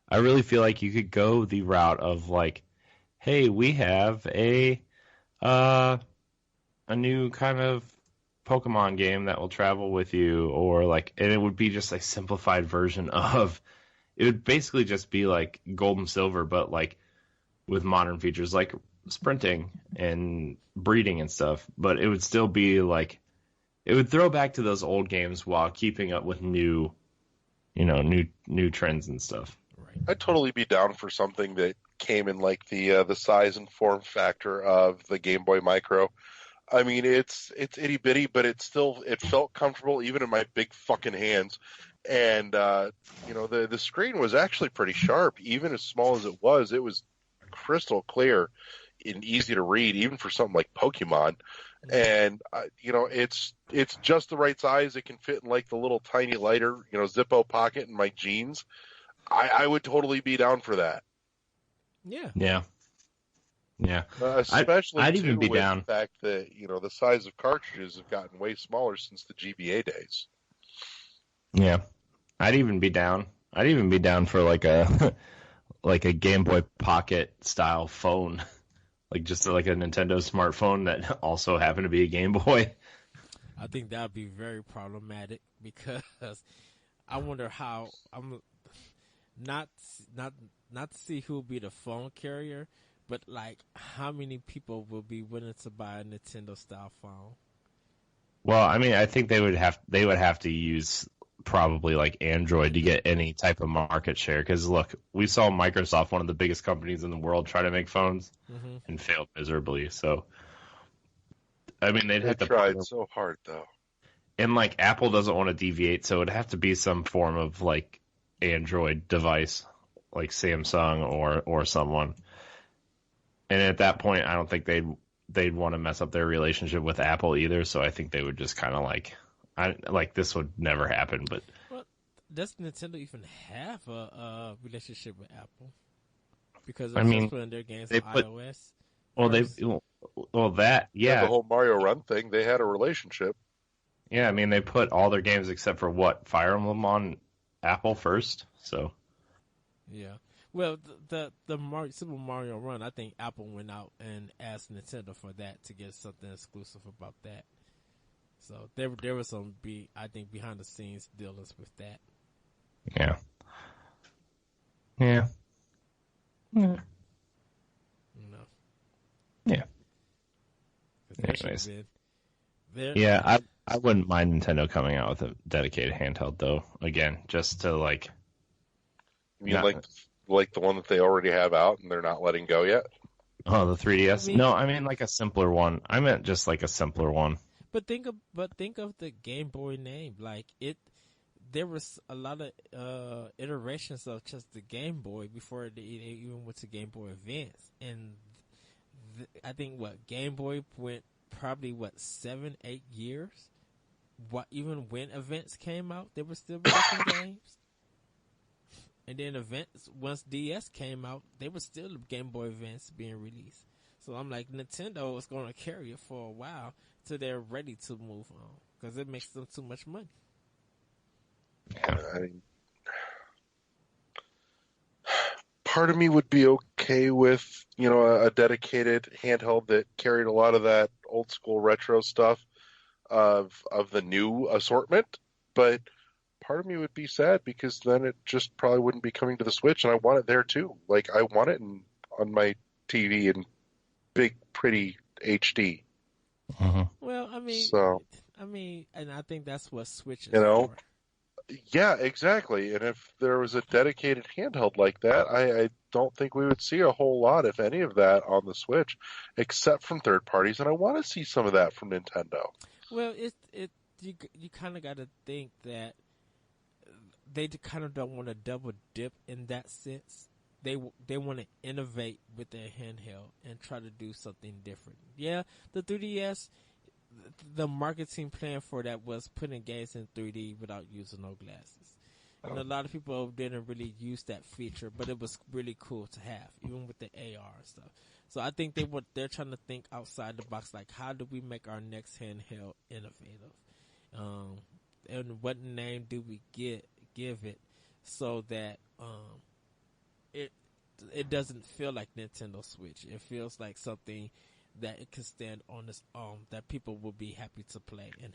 A: I really feel like you could go the route of like, hey, we have uh a new kind of Pokemon game that will travel with you, or like, and it would be just a simplified version of. It would basically just be like Gold and Silver, but like with modern features like sprinting and breeding and stuff. But it would still be like it would throw back to those old games while keeping up with new, new trends and stuff.
C: Right.
B: I'd totally be down for something that came in like the size and form factor of the Game Boy Micro. I mean, it's itty bitty, but it felt comfortable even in my big fucking hands. And the screen was actually pretty sharp, even as small as it was. It was crystal clear and easy to read, even for something like Pokemon. And it's just the right size. It can fit in like the little tiny lighter, Zippo pocket in my jeans. I would totally be down for that.
C: Yeah.
A: Yeah. Yeah.
B: Especially
A: I'd
B: too,
A: even be
B: with
A: down.
B: the fact that the size of cartridges have gotten way smaller since the GBA days.
A: Yeah. I'd even be down. I'd even be down for like a like a Game Boy Pocket style phone. Like just like a Nintendo smartphone that also happened to be a Game Boy.
C: I think that would be very problematic because I wonder how I'm not to see who will be the phone carrier, but like how many people will be willing to buy a Nintendo style phone?
A: Well, I mean, I think they would have to use probably like Android to get any type of market share. Because look, we saw Microsoft, one of the biggest companies in the world, try to make phones and failed miserably. So, I mean, they'd
B: They
A: have to
B: tried so hard though.
A: and like Apple doesn't want to deviate, so it'd have to be some form of like Android device, like Samsung or someone. And at that point, I don't think they'd want to mess up their relationship with Apple either. So I think they would just kind of like this would never happen. But
C: Well, does Nintendo even have a relationship with Apple? Because they're just putting their games on iOS.
A: That
B: The whole Mario Run thing, they had a relationship.
A: Yeah, I mean they put all their games except for what Fire Emblem on Apple first. So
C: yeah. Well, the Super Mario Run, I think Apple went out and asked Nintendo for that to get something exclusive about that. So there was some I think behind the scenes dealings with that.
A: Yeah. Yeah. Yeah. Yeah. Anyways. Yeah, I wouldn't mind Nintendo coming out with a dedicated handheld though. Again, just to like.
B: You mean like the one that they already have out and they're not letting go yet?
A: Oh, the 3DS? No, I mean like a simpler one. I meant just like a simpler one.
C: But think of the Game Boy name. Like there was a lot of iterations of just the Game Boy before they even went to Game Boy Advance, and I think Game Boy went probably 7-8 years. Even when Advance came out, they were still releasing games. And then once DS came out, they were still Game Boy Advance being released. So I'm like, Nintendo is going to carry it for a while till they're ready to move on because it makes them too much money.
B: Part of me would be okay with a dedicated handheld that carried a lot of that old school retro stuff of the new assortment, but part of me would be sad because then it just probably wouldn't be coming to the Switch, and I want it there too. Like I want it on my TV in big, pretty HD.
C: Well, I mean, and I think that's what Switch is for.
B: Yeah, exactly. And if there was a dedicated handheld like that, I don't think we would see a whole lot, if any of that, on the Switch, except from third parties. And I want to see some of that from Nintendo.
C: Well, you kind of got to think that they kind of don't want to double dip in that sense. They want to innovate with their handheld and try to do something different. Yeah, the 3DS the marketing plan for that was putting games in 3D without using no glasses. And a lot of people didn't really use that feature, but it was really cool to have, even with the AR and stuff. So I think they're trying to think outside the box, like how do we make our next handheld innovative, and what name do we give it so that it doesn't feel like Nintendo Switch. It feels like something that it can stand on its own, that people will be happy to play and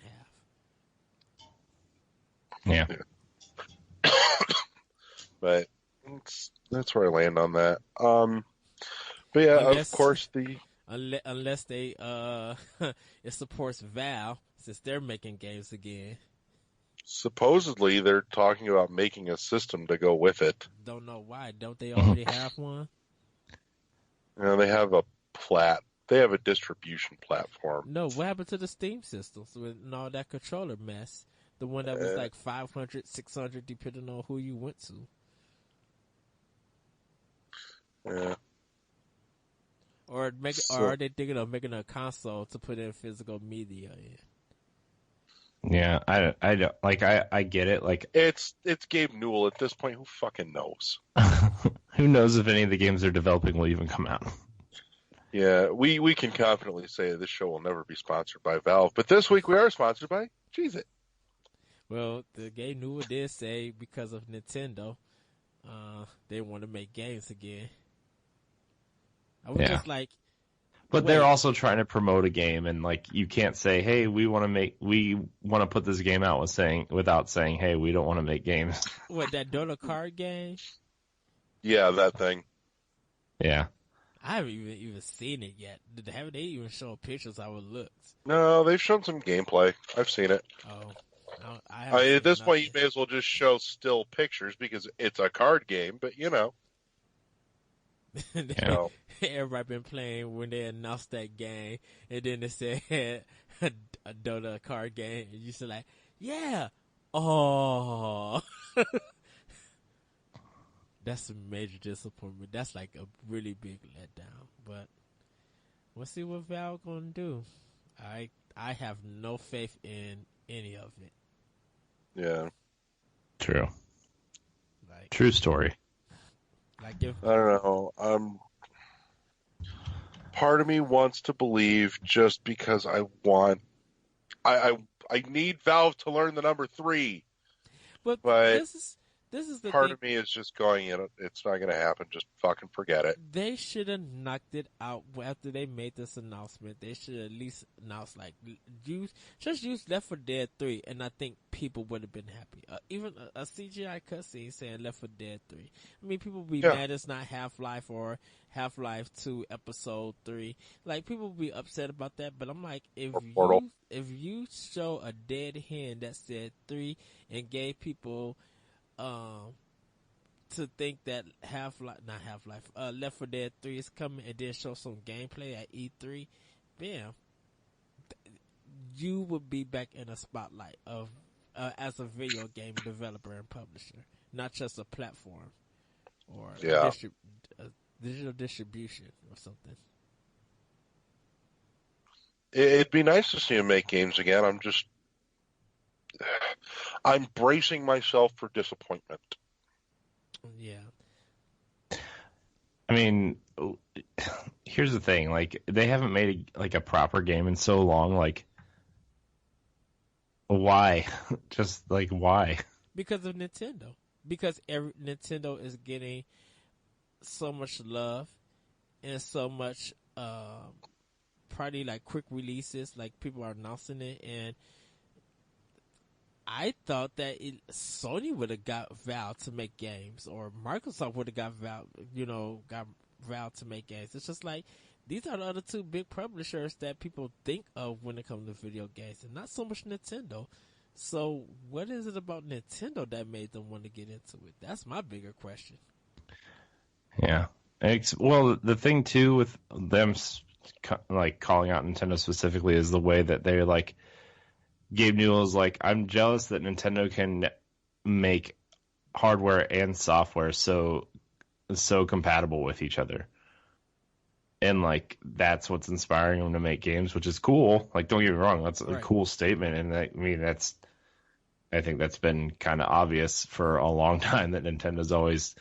C: have.
A: Yeah.
B: But that's where I land on that. But yeah, of course
C: unless they it supports Valve since they're making games again.
B: Supposedly they're talking about making a system to go with it.
C: Don't know why. Don't they already have one?
B: You know, they have a distribution platform.
C: No, what happened to the Steam systems with all that controller mess? The one that was like 500, 600, depending on who you went to.
B: Yeah.
C: Or are they thinking of making a console to put in physical media in?
A: Yeah, I don't like. I get it. Like
B: it's Gabe Newell at this point. Who fucking knows?
A: Who knows if any of the games they're developing will even come out?
B: Yeah, we can confidently say this show will never be sponsored by Valve, but this week we are sponsored by Cheez-It.
C: Well, the Gabe Newell did say because of Nintendo, they want to make games again. I was just like,
A: but they're also trying to promote a game, and like you can't say, "Hey, we want to put this game out," without saying, "Hey, we don't want to make games."
C: What, that Dota card game?
B: Yeah, that thing.
A: Yeah,
C: I haven't even seen it yet. Haven't they even shown pictures how it looks?
B: No, they've shown some gameplay. I've seen it.
C: Oh,
B: at this point, you may as well just show still pictures because it's a card game. But you know.
C: Everybody been playing when they announced that game, and then they said a Dota card game, and you said like, yeah, oh, that's a major disappointment. That's like a really big letdown. But we'll see what Valve gonna do. I have no faith in any of it.
B: Yeah,
A: true. True story.
B: I don't know. Part of me wants to believe just because I need Valve to learn the number 3.
C: But this is the
B: part
C: thing.
B: of me is just going, it's not going to happen. Just fucking forget it.
C: They should have knocked it out after they made this announcement. They should at least announce like use Left 4 Dead 3, and I think people would have been happy. Even a CGI cutscene saying Left 4 Dead 3. I mean, people would be mad it's not Half-Life or Half-Life 2 Episode 3. Like people would be upset about that. But I'm like, if you show a dead hand that said 3 and gave people to think that Left 4 Dead 3 is coming and then show some gameplay at E3, bam, you would be back in a spotlight of as a video game developer and publisher, not just a platform or a digital distribution or something.
B: It'd be nice to see him make games again. I'm bracing myself for disappointment.
C: Yeah.
A: I mean, here's the thing. Like, they haven't made a proper game in so long. Like, why? Just, like, why?
C: Because of Nintendo. Because Nintendo is getting so much love and so much, probably, like, quick releases. Like, people are announcing it, and I thought that Sony would have got Valve to make games, or Microsoft would have got Valve to make games. It's just like, these are the other two big publishers that people think of when it comes to video games, and not so much Nintendo. So what is it about Nintendo that made them want to get into it? That's my bigger question.
A: Yeah. Well, the thing too with them like calling out Nintendo specifically is the way that they're like, Gabe Newell is like, I'm jealous that Nintendo can make hardware and software so compatible with each other. and like that's what's inspiring them to make games, which is cool. Like, don't get me wrong, that's a cool statement, and I think that's been kind of obvious for a long time that Nintendo's always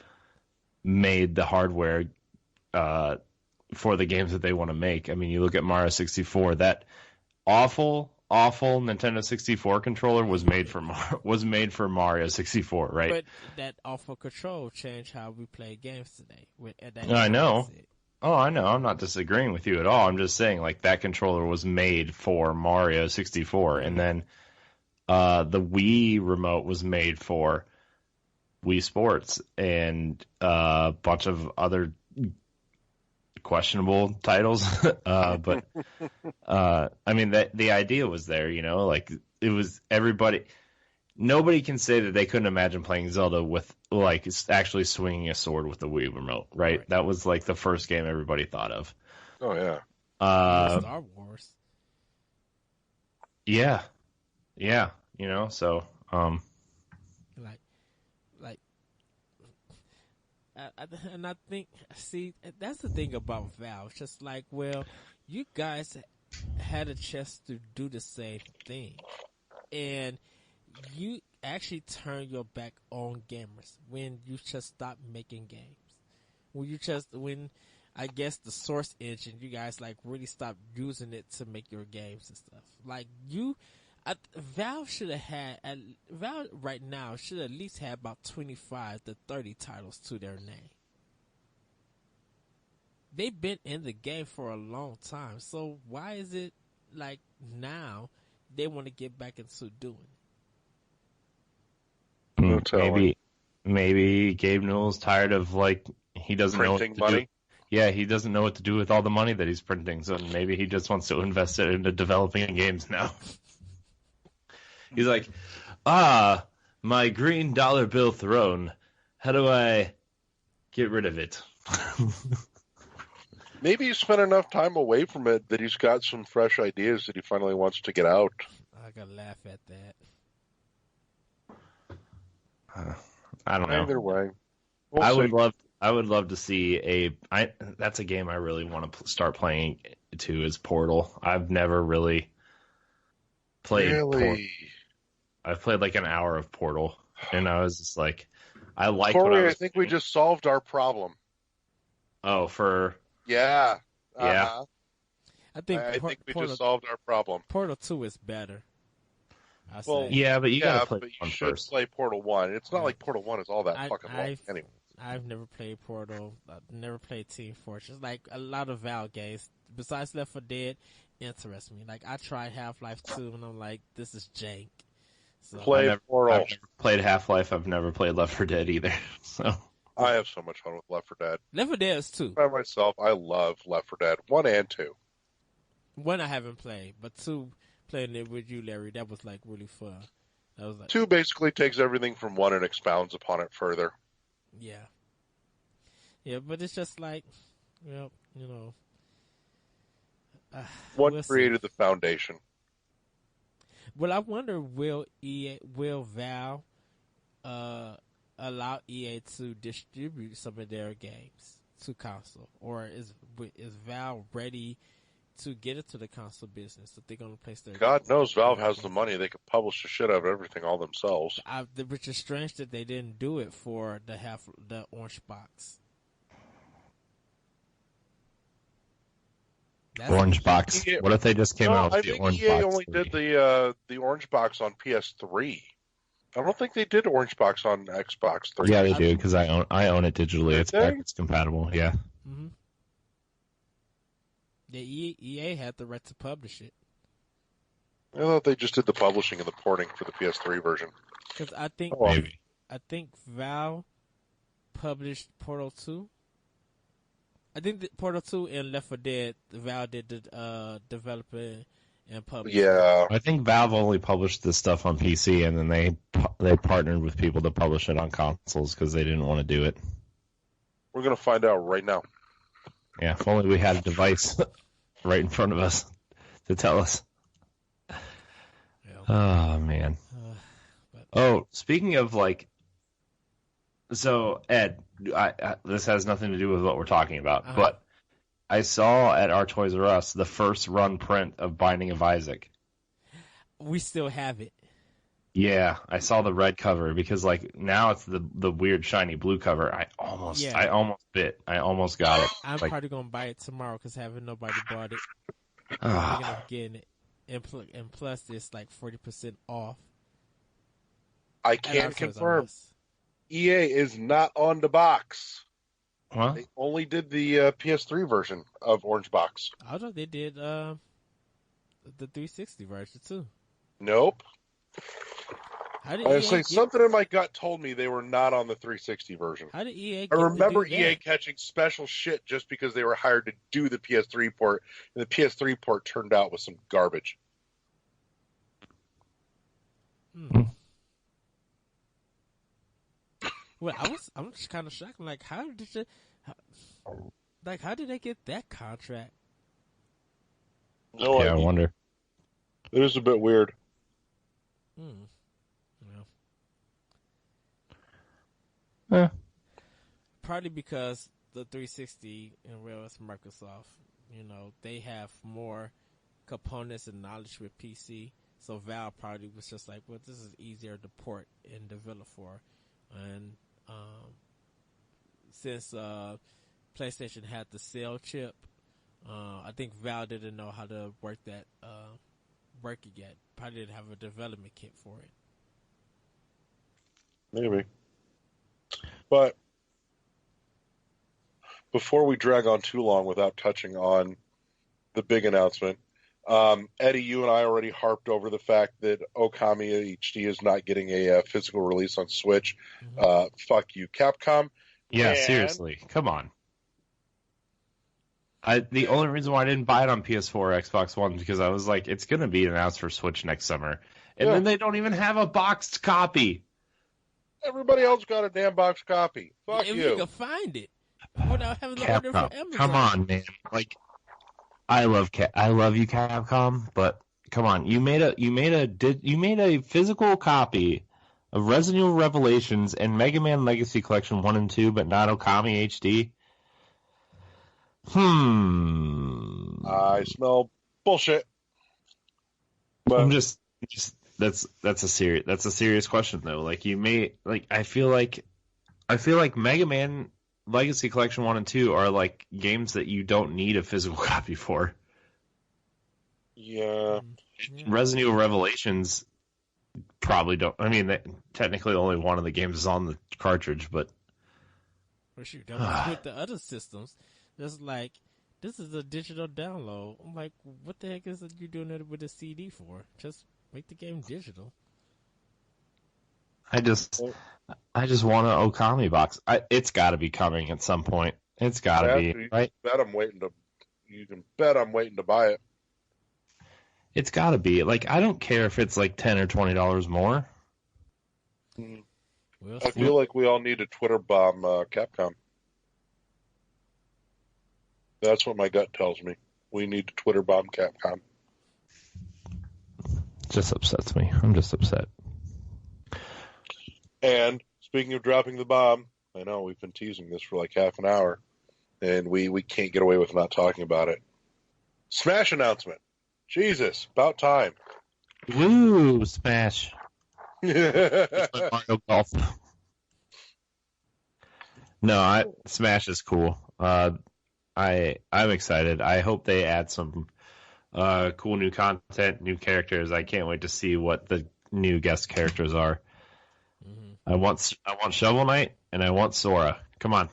A: made the hardware for the games that they want to make. I mean, you look at Mario 64, that awful Nintendo 64 controller was made for Mario 64, right?
C: But that awful control changed how we play games today.
A: I know. Oh, I know. I'm not disagreeing with you at all. I'm just saying, like, that controller was made for Mario 64, and then the Wii remote was made for Wii Sports and a bunch of other questionable titles. But I mean, the idea was there, you know, like it was everybody. Nobody can say that they couldn't imagine playing Zelda with like actually swinging a sword with the Wii remote, right? That was like the first game everybody thought of.
B: Oh yeah.
C: Star Wars.
A: Yeah, you know, so
C: and I think, see, that's the thing about Valve. It's just like, well, you guys had a chance to do the same thing, and you actually turn your back on gamers when you just stop making games. When I guess the Source engine, you guys like really stopped using it to make your games and stuff. Like Valve Valve right now should at least have about 25 to 30 titles to their name. They've been in the game for a long time, so why is it like now they want to get back into doing
B: it?
A: Maybe Gabe Newell's tired of like he doesn't know what to
B: money.
A: Yeah, he doesn't know what to do with all the money that he's printing, so maybe he just wants to invest it into developing games now. He's like, my green dollar bill throne. How do I get rid of it?
B: Maybe he spent enough time away from it that he's got some fresh ideas that he finally wants to get out.
C: I gotta laugh at
A: that. I don't know.
B: Either way,
A: I would love to see that's a game I really want to start playing too. Is Portal. I've never really played.
B: Really?
A: I've played like an hour of Portal, and I was just like, I like.
B: Corey, I think we just solved our problem.
A: Oh,
B: yeah.
A: Yeah.
C: I think
B: we just solved our problem.
C: Portal 2 is better.
A: Yeah, but you gotta play
B: but
A: one
B: you should
A: first.
B: play Portal 1. It's not like Portal 1 is all that fucking long. Anyway.
C: I've never played Portal. I've never played Team Fortress. Like a lot of Valve games, besides Left 4 Dead, interest me. Like I tried Half-Life 2, and I'm like, this is jank. So,
B: Portal.
A: I've never played Half-Life. I've never played Left 4 Dead either. So
B: I have so much fun with Left 4 Dead.
C: Left 4 Dead is 2.
B: By myself, I love Left 4 Dead 1 and 2.
C: 1 I haven't played, but 2 playing it with you, Larry, that was like really fun. That was like
B: 2 basically takes everything from 1 and expounds upon it further.
C: Yeah. Yeah, but it's just like, well, you know.
B: What created the foundation?
C: Well, I wonder, will Valve allow EA to distribute some of their games to console, or is Valve ready to get into the console business that they're going to place their?
B: God knows Valve has the money; they could publish the shit out of everything all themselves.
C: Which is strange that they didn't do it for the Orange Box.
A: Orange Box. What if they just came out with the Orange Box? I think
B: EA only did the Orange Box on PS3. I don't think they did Orange Box on Xbox 3.
A: Yeah, they do because I own it digitally. It's backwards compatible. Yeah.
C: Mm-hmm. The EA had the right to publish it.
B: I thought they just did the publishing and the porting for the PS3 version.
C: Because I think
A: maybe.
C: I think Valve published Portal 2. I think that Portal 2 and Left 4 Dead, Valve did the developing and publishing.
B: Yeah.
A: I think Valve only published this stuff on PC, and then they partnered with people to publish it on consoles because they didn't want to do it.
B: We're going to find out right now.
A: Yeah, if only we had a device right in front of us to tell us.
C: Yeah.
A: Oh, man. Speaking of, like... So, Ed, this has nothing to do with what we're talking about, but I saw at our Toys R Us the first run print of Binding of Isaac.
C: We still have it.
A: Yeah, I saw the red cover because like now it's the weird shiny blue cover. I almost got it.
C: I'm
A: like,
C: probably gonna buy it tomorrow because having nobody bought it,
A: ah.
C: thinking of getting it, and plus it's like 40% off.
B: I can confirm, EA is not on the box.
A: Huh?
B: They only did the PS3 version of Orange Box.
C: I thought they did the 360 version too.
B: Nope.
C: How did
B: I was saying something in my gut told me they were not on the 360 version.
C: How did EA?
B: I remember EA catching special shit just because they were hired to do the PS3 port, and the PS3 port turned out with some garbage.
C: Well, I'm just kind of shocked. Like, how did they get that contract?
B: No idea.
A: I wonder.
B: It was a bit weird.
C: Yeah. Probably because the 360 and whereas Microsoft, they have more components and knowledge with PC. So Valve probably was just like, well, this is easier to port and develop for. And since PlayStation had the Cell chip, I think Valve didn't know how to work that working yet. Probably didn't have a development kit for it.
B: Maybe. But before we drag on too long without touching on the big announcement, Eddie, you and I already harped over the fact that Okami HD is not getting a physical release on Switch. Fuck you, Capcom.
A: Yeah, seriously. Come on. The only reason why I didn't buy it on PS4 or Xbox One is because I was like, it's going to be announced for Switch next summer. And then they don't even have a boxed copy.
B: Everybody else got a damn box copy. Fuck
C: if
B: you.
C: You can find it without having to order from Amazon.
A: Come on, man. Like, I love you, Capcom, but come on. You made a physical copy of Resident Evil Revelations and Mega Man Legacy Collection 1 and 2, but not Okami HD.
B: I smell bullshit.
A: But I'm just that's a serious question though. Like I feel like Mega Man Legacy Collection 1 and 2 are like games that you don't need a physical copy for.
B: Yeah.
A: Resident Evil Revelations probably don't. I mean, technically only one of the games is on the cartridge, but
C: with the other systems, there's like, this is a digital download. I'm like, what the heck is it you doing it with a CD for? Just make the game digital.
B: Oh.
C: I
A: just want an Okami box. It's got to be coming at some point. It's got to be, right?
B: You can bet I'm waiting to buy it.
A: It's got to be. Like, I don't care if it's like $10 or $20 more.
B: I feel like we all need a Twitter bomb Capcom. That's what my gut tells me. We need to Twitter bomb Capcom.
A: Just upsets me. I'm just upset.
B: And speaking of dropping the bomb, I know we've been teasing this for like half an hour, and we can't get away with not talking about it. Smash announcement. Jesus, about time.
A: Woo, Smash. Mario Golf. No, Smash is cool. I'm excited. I hope they add some cool new content, new characters. I can't wait to see what the new guest characters are. I want Shovel Knight and I want Sora. Come on.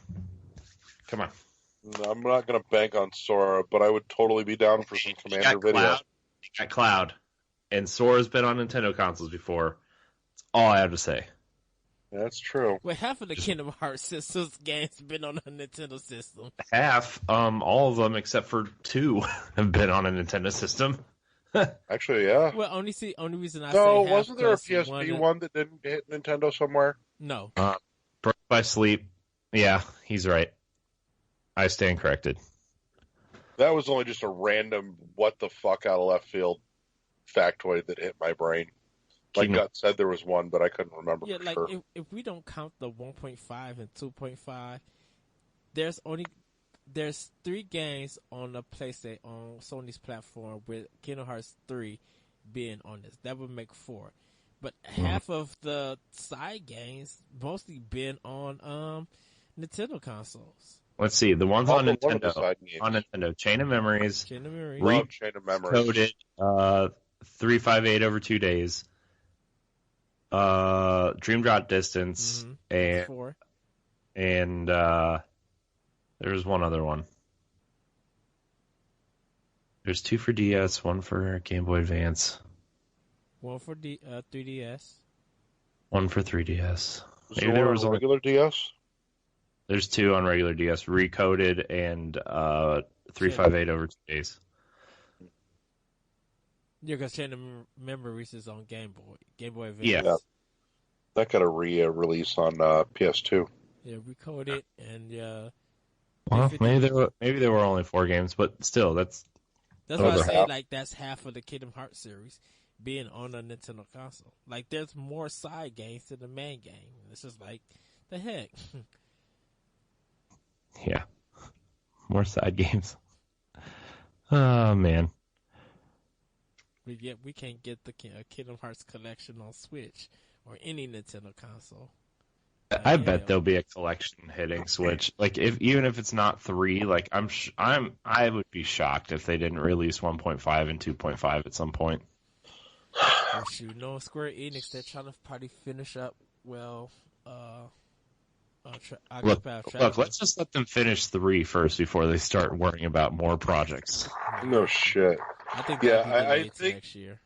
B: I'm not going to bank on Sora, but I would totally be down for some Commander videos.
A: You got Cloud, and Sora's been on Nintendo consoles before. That's all I have to say.
B: That's true.
C: Well, half of the Kingdom Hearts systems games been on a Nintendo system.
A: Half, all of them except for 2 have been on a Nintendo system.
B: Actually, yeah.
C: Well, only reason I say half,
B: wasn't there a PSP one that didn't hit Nintendo somewhere?
C: No.
A: Birth by Sleep. Yeah, he's right. I stand corrected.
B: That was only just a random what the fuck out of left field factoid that hit my brain. My gut said there was one, but I couldn't remember for
C: like
B: sure.
C: If we don't count the 1.5 and 2.5, there's only there's 3 games on the PlayStation on Sony's platform with Kingdom Hearts 3 being on this. That would make 4. But half of the side games mostly been on Nintendo consoles.
A: Let's see. The ones on
B: What are the
A: Nintendo.
B: side games?
A: On Nintendo, Chain of Memories,
C: Chain of Memories.
B: Love Chain of Memories.
A: Recoded 358 over 2 days. Dream Drop Distance
C: That's 4.
A: and there was one other one. There's 2 for DS, 1 for Game Boy Advance,
C: 1 for 3DS.
A: 1 for 3DS.
B: Maybe there was a regular DS.
A: There's 2 on regular DS, Recoded and 358 over 2 days.
C: Yeah, because Chain of Memories is on Game Boy Advance.
A: Yeah.
B: That got a release on PS2.
C: Yeah, Recoded and
A: Well, maybe there were only 4 games, but still, that's
C: why I say
B: half.
C: like that's half of the Kingdom Hearts series being on a Nintendo console. Like there's more side games to the main game. It's just like the heck.
A: yeah, more side games. Oh man,
C: we can't get the Kingdom Hearts collection on Switch or any Nintendo console.
A: I bet there'll be a collection hitting Switch. Like even if it's not 3, like I would be shocked if they didn't release 1.5 and 2.5 at some point.
C: Or shoot, no, Square Enix, they're trying to probably finish up. Well,
A: Look, let's just let them finish 3 first before they start worrying about more projects.
B: No shit.
C: I think
B: I think
C: next year.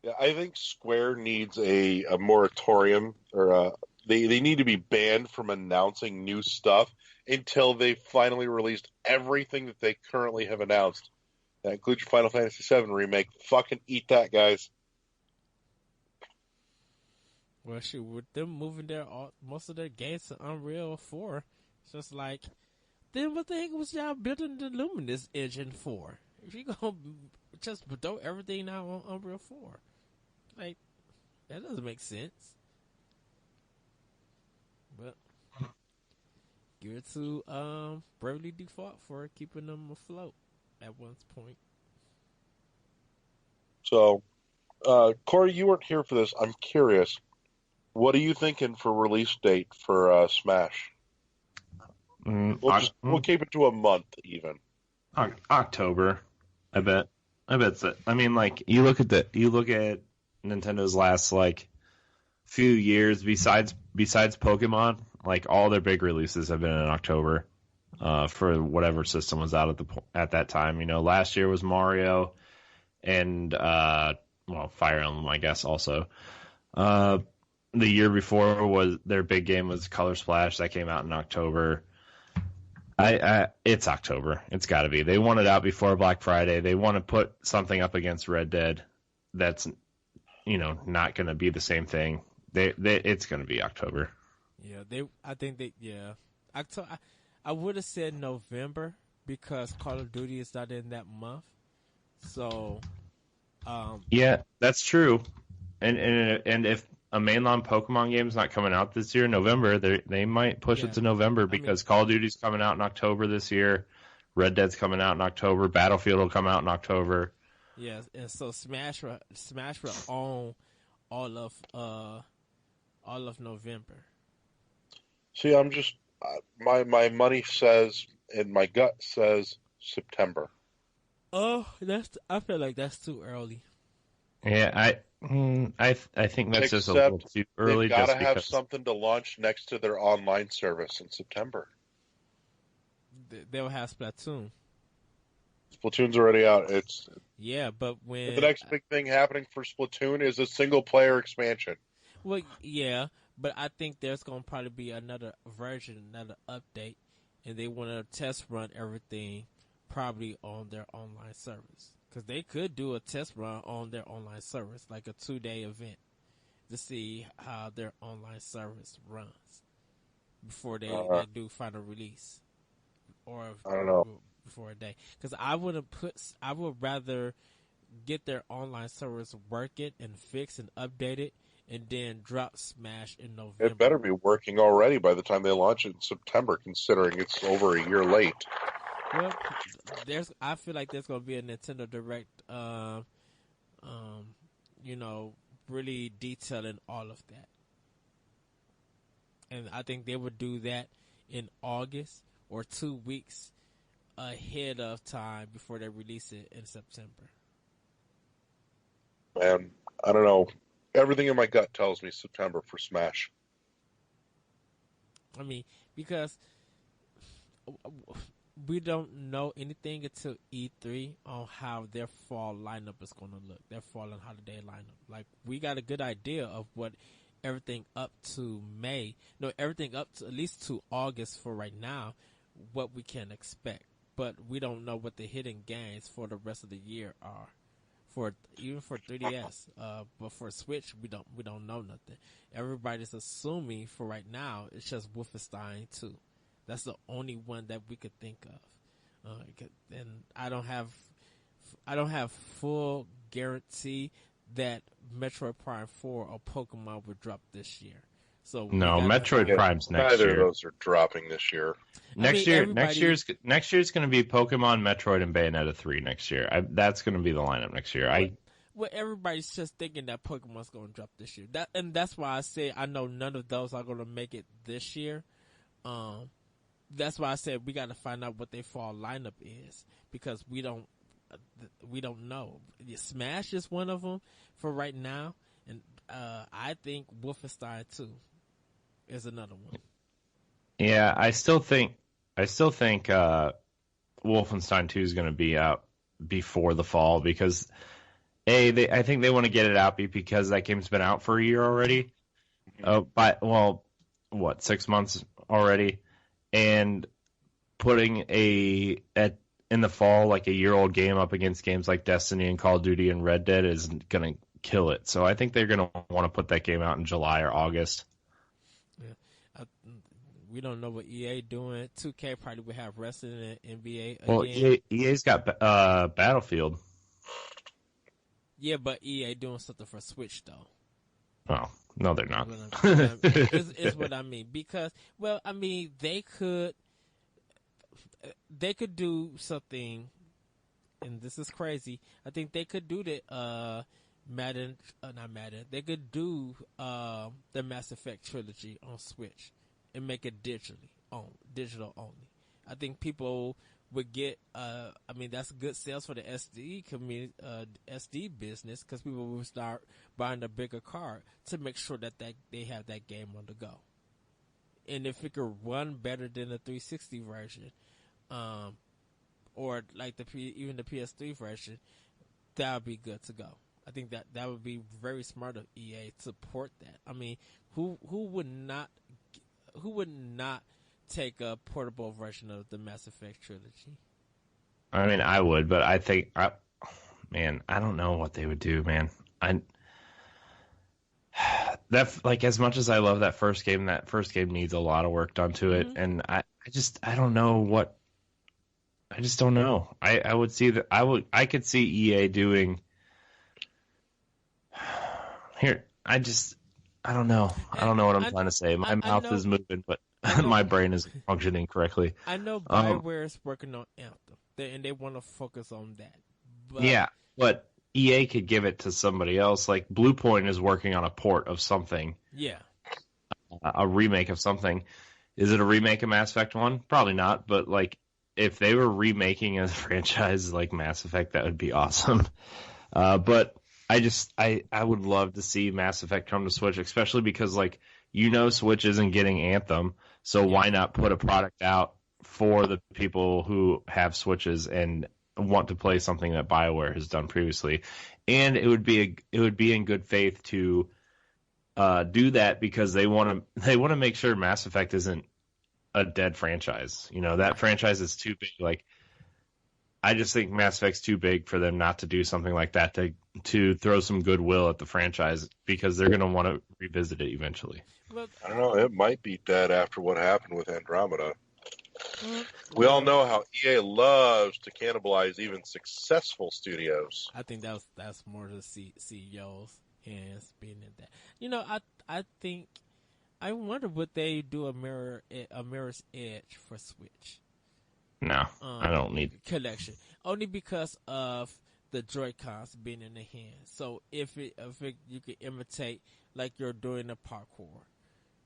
B: Yeah, I think Square needs a moratorium, or they need to be banned from announcing new stuff until they finally released everything that they currently have announced. That includes your Final Fantasy VII remake. Fucking eat that, guys.
C: Well, shoot, with them moving most of their games to Unreal 4, it's just like, then what the heck was y'all building the Luminous engine for? If you gonna just throw everything now on Unreal 4, like that doesn't make sense. But give it to Bravely Default for keeping them afloat at one point.
B: So, Corey, you weren't here for this. I'm curious. What are you thinking for release date for Smash? We'll keep it to a month, even.
A: October, I bet. So. I mean, like you look at Nintendo's last like few years. Besides Pokemon, like all their big releases have been in October for whatever system was out at that time. You know, last year was Mario and Fire Emblem, I guess also. The year before was their big game was Color Splash that came out in October. It's October. It's got to be. They want it out before Black Friday. They want to put something up against Red Dead that's, not going to be the same thing. It's going to be October.
C: Yeah, October. I would have said November because Call of Duty is not in that month. So,
A: yeah, that's true. And if a mainline Pokemon game is not coming out this year, November, they might push it to November because Call of Duty's coming out in October this year. Red Dead's coming out in October. Battlefield will come out in October.
C: Yeah, and so Smash will own all of November.
B: See, I'm just my money says and my gut says September.
C: Oh, I feel like that's too early.
A: Yeah, I think that's just a little too early.
B: They've got to have something to launch next to their online service in September.
C: They'll have Splatoon.
B: Splatoon's already out.
C: But when
B: the next big thing happening for Splatoon is a single player expansion.
C: Well, yeah, but I think there's going to probably be another version, another update, and they want to test run everything probably on their online service. Because they could do a test run on their online service, like a 2-day event, to see how their online service runs before they do final release, or
B: I don't know,
C: before a day. Because I would rather get their online service working and fixed and updated, and then drop Smash in November.
B: It better be working already by the time they launch it in September, considering it's over a year late.
C: Well, I feel like there's gonna be a Nintendo Direct. Um, you know, really detailing all of that, and I think they would do that in August or 2 weeks ahead of time before they release it in September.
B: Man, I don't know. Everything in my gut tells me September for Smash.
C: I mean, because we don't know anything until E3 on how their fall lineup is going to look. Their fall and holiday lineup. Like, we got a good idea of what everything up to May, no, everything up to at least to August for right now, what we can expect. But we don't know what the hidden games for the rest of the year are. Even for 3DS, but for Switch, we don't know nothing. Everybody's assuming for right now it's just Wolfenstein 2. That's the only one that we could think of, and I don't have full guarantee that Metroid Prime 4 or Pokemon will drop this year. So
A: No, Metroid Prime's next
B: Neither
A: year.
B: of those are dropping this year.
A: Next year's going to be Pokemon, Metroid, and Bayonetta 3 next year. That's going to be the lineup next year.
C: Well, everybody's just thinking that Pokemon's going to drop this year. That's why I say I know none of those are going to make it this year. That's why I said we got to find out what their fall lineup is, because we don't know. Smash is one of them for right now, and I think Wolfenstein 2 is another one.
A: Yeah, I still think Wolfenstein 2 is going to be out before the fall, because I think they want to get it out because that game's been out for a year already. But 6 months already, and putting in the fall like a year-old game up against games like Destiny and Call of Duty and Red Dead is going to kill it. So I think they're going to want to put that game out in July or August.
C: Yeah. We don't know what EA doing. 2K probably would have wrestling and NBA again.
A: Well, EA's got Battlefield.
C: Yeah, but EA doing something for Switch though.
A: Oh, no, they're not.
C: Is what I mean. Because, well, I mean, they could do something, and this is crazy. I think they could do the not Madden. They could do the Mass Effect trilogy on Switch and make it digital only. I think people would get. I mean, that's good sales for the SD community, SD business, because people will start buying a bigger card to make sure that they have that game on the go. And if it could run better than the 360 version, or like even the PS3 version, that would be good to go. I think that would be very smart of EA to support that. I mean, who would not take a portable version of the Mass Effect trilogy?
A: I mean, I would, but I think, I don't know what they would do, man. As much as I love that first game needs a lot of work done to it, and I don't know what. I just don't know. I would see that. I could see EA doing. Here, I don't know. I don't know what I'm trying to say. My mouth is moving, but my brain isn't functioning correctly.
C: I know BioWare is working on Anthem, and they want to focus on that. But,
A: yeah, but EA could give it to somebody else. Like Bluepoint is working on a port of something.
C: Yeah.
A: A remake of something. Is it a remake of Mass Effect 1? Probably not, but like if they were remaking a franchise like Mass Effect, that would be awesome. But I would love to see Mass Effect come to Switch, especially because Switch isn't getting Anthem, so why not put a product out for the people who have Switches and want to play something that BioWare has done previously? And it would be in good faith to do that, because they want to make sure Mass Effect isn't a dead franchise. That franchise is too big. I just think Mass Effect's too big for them not to do something like that to throw some goodwill at the franchise, because they're going to want to revisit it eventually.
B: I don't know. It might be dead after what happened with Andromeda. We all know how EA loves to cannibalize even successful studios.
C: I think that's more the CEO's hands being in that. I think I wonder would they do a Mirror's Edge for Switch.
A: No, I don't need
C: connection. Only because of the Joy-Cons being in the hand. So if you can imitate like you're doing the parkour,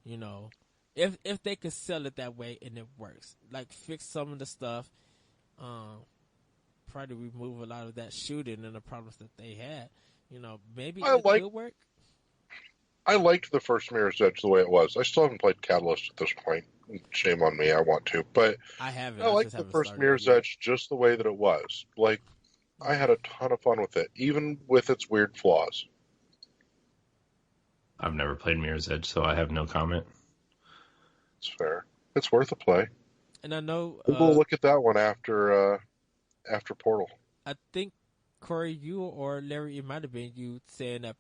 C: you know, if they could sell it that way and it works, like fix some of the stuff, probably remove a lot of that shooting and the problems that they had. You know, maybe it could work.
B: I liked the first Mirror's Edge the way it was. I still haven't played Catalyst at this point. Shame on me. I want to, but
C: I haven't.
B: I liked the first Mirror's Edge just the way that it was. Like, I had a ton of fun with it, even with its weird flaws.
A: I've never played Mirror's Edge, so I have no comment.
B: It's fair. It's worth a play.
C: And I know
B: we'll look at that one after Portal.
C: I think Corey, you or Larry, it might have been you saying that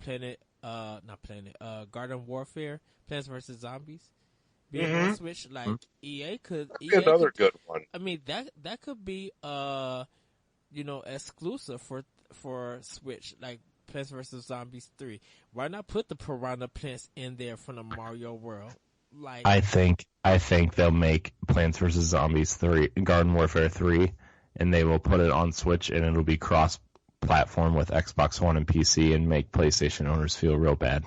C: Garden Warfare, Plants vs Zombies, being on Switch. Like EA could
B: another good one.
C: I mean that could be exclusive for Switch, like Plants vs Zombies 3. Why not put the Piranha Plants in there from the Mario World? Like
A: I think they'll make Plants vs Zombies 3, Garden Warfare 3, and they will put it on Switch, and it'll be cross-platform with Xbox One and PC, and make PlayStation owners feel real bad.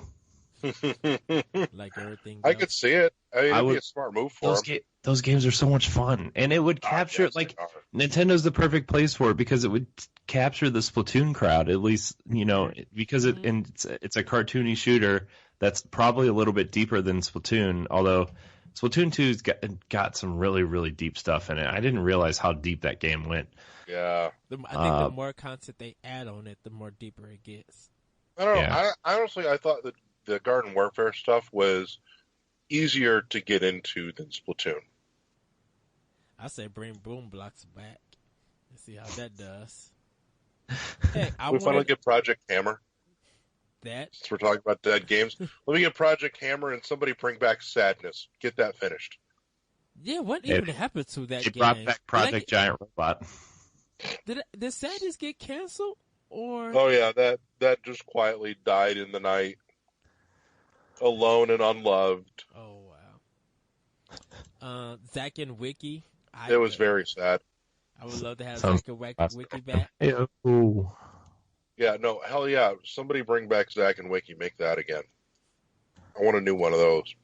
C: Like everything else.
B: I could see it. I mean, it'd be a smart move for them.
A: Those games are so much fun, and it would capture Nintendo's the perfect place for it because it would capture the Splatoon crowd, at least, because it's a cartoony shooter that's probably a little bit deeper than Splatoon, although Splatoon 2's got some really, really deep stuff in it. I didn't realize how deep that game went.
B: Yeah.
C: I think the more content they add on it, the more deeper it gets.
B: I don't know. I thought that the Garden Warfare stuff was easier to get into than Splatoon.
C: I say bring Boom Blocks back and see how that does. Hey,
B: we finally get Project Hammer.
C: Since
B: we're talking about dead games, let me get Project Hammer and somebody bring back Sadness. Get that finished.
C: Yeah, what even happened to that game?
A: They brought back Project Giant Robot.
C: Did Sadness get canceled? Or
B: oh yeah, that just quietly died in the night, alone and unloved.
C: Oh wow. Zack and Wiki.
B: It was very sad.
C: I would love to have Zack and Wiki back.
A: Ooh.
B: Yeah, no, hell yeah. Somebody bring back Zack and Wiki. Make that again. I want a new one of those.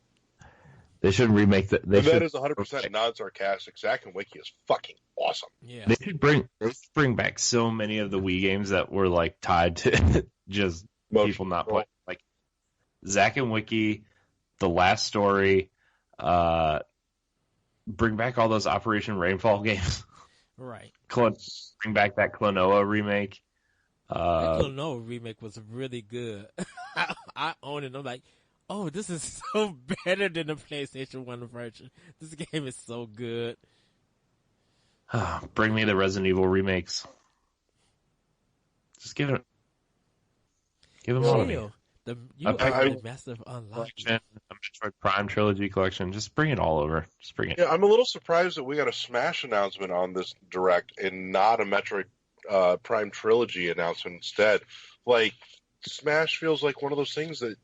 A: They should remake that.
B: That is 100% non-sarcastic. Zack and Wiki is fucking awesome.
C: Yeah.
A: They should bring back so many of the Wii games that were like tied to just people not playing. Like Zack and Wiki, The Last Story, bring back all those Operation Rainfall games.
C: Right.
A: Bring back that Klonoa remake.
C: The Klonoa remake was really good. I own it. I'm like, oh, this is so better than the PlayStation 1 version. This game is so good.
A: Bring me the Resident Evil remakes. Just give them all to me.
C: You are the massive unlock.
A: A Metroid Prime trilogy collection. Just bring it all over. Just bring it.
B: Yeah, I'm a little surprised that we got a Smash announcement on this Direct and not a Metroid Prime trilogy announcement instead. Like, Smash feels like one of those things that,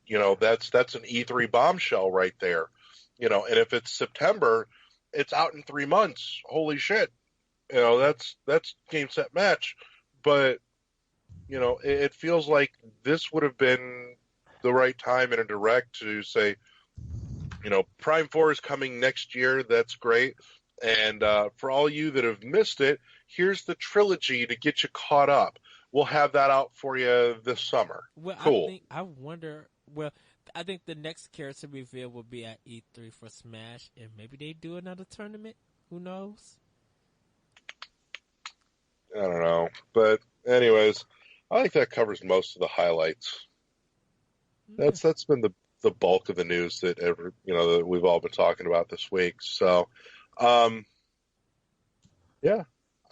B: that's an E3 bombshell right there. And if it's September, it's out in 3 months. Holy shit. That's game, set, match. But, it feels like this would have been the right time in a Direct to say, Prime 4 is coming next year. That's great. And for all you that have missed it, here's the trilogy to get you caught up. We'll have that out for you this summer.
C: Well,
B: cool.
C: I think the next character reveal will be at E3 for Smash, and maybe they do another tournament. Who knows?
B: I don't know. But anyways, I think that covers most of the highlights.
C: Yeah.
B: That's been the bulk of the news that that we've all been talking about this week. So, yeah,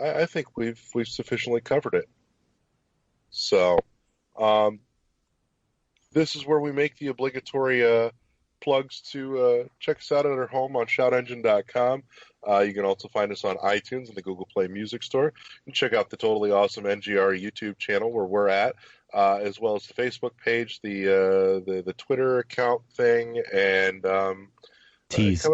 B: I think we've sufficiently covered it. So, this is where we make the obligatory plugs to check us out at our home on shoutengine.com. You can also find us on iTunes and the Google Play Music Store. And check out the totally awesome NGR YouTube channel where we're at, as well as the Facebook page, the Twitter account thing, and
A: tease.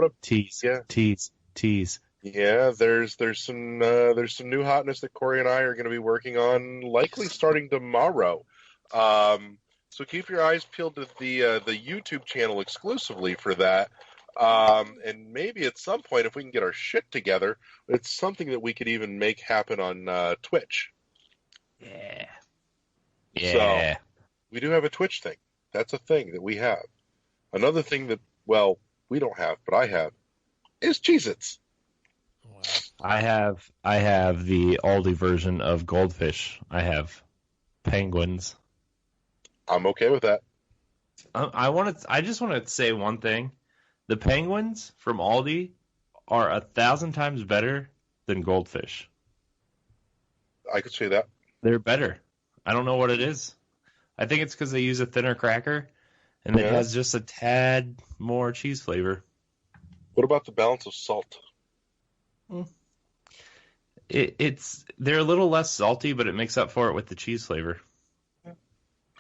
B: Yeah, there's some new hotness that Corey and I are going to be working on, likely starting tomorrow. So keep your eyes peeled to the YouTube channel exclusively for that. And maybe at some point, if we can get our shit together, it's something that we could even make happen on Twitch.
A: Yeah.
B: So we do have a Twitch thing. That's a thing that we have. Another thing that, well, we don't have, but I have, is Cheez-Its.
C: Wow.
A: I have the Aldi version of goldfish. I have penguins.
B: I'm okay with that.
A: I just want to say one thing. The penguins from Aldi are 1,000 times better than goldfish.
B: I could say that.
A: They're better. I don't know what it is. I think it's because they use a thinner cracker, and it has just a tad more cheese flavor.
B: What about the balance of salt?
A: They're a little less salty, but it makes up for it with the cheese flavor.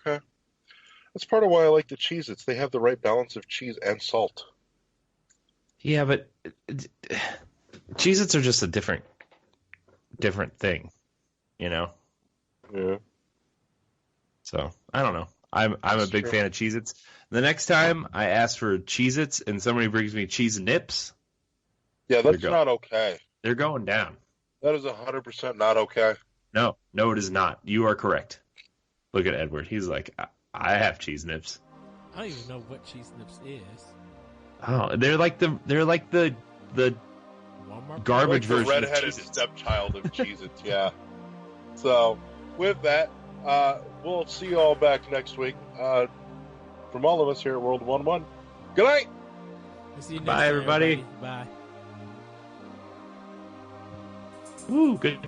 B: Okay. That's part of why I like the Cheez-Its. They have the right balance of cheese and salt.
A: Yeah, but Cheez-Its are just a different thing, you know?
B: Yeah.
A: So, I don't know. I'm a big fan of Cheez-Its. The next time I ask for Cheez-Its and somebody brings me cheese nips,
B: yeah, that's not okay.
A: They're going down.
B: That is 100% not okay.
A: No, it is not. You are correct. Look at Edward. He's like, I have cheese nips.
C: I don't even know what cheese nips is.
A: Oh, they're like the
C: Walmart
A: garbage
B: like the
A: version
B: redheaded
A: of Cheez-Its.
B: stepchild of Cheez-Its, yeah. So, with that, we'll see you all back next week. From all of us here at World 1-1, good night!
C: We'll see you next
A: Bye,
C: time,
A: everybody.
C: Bye.
A: Ooh, good.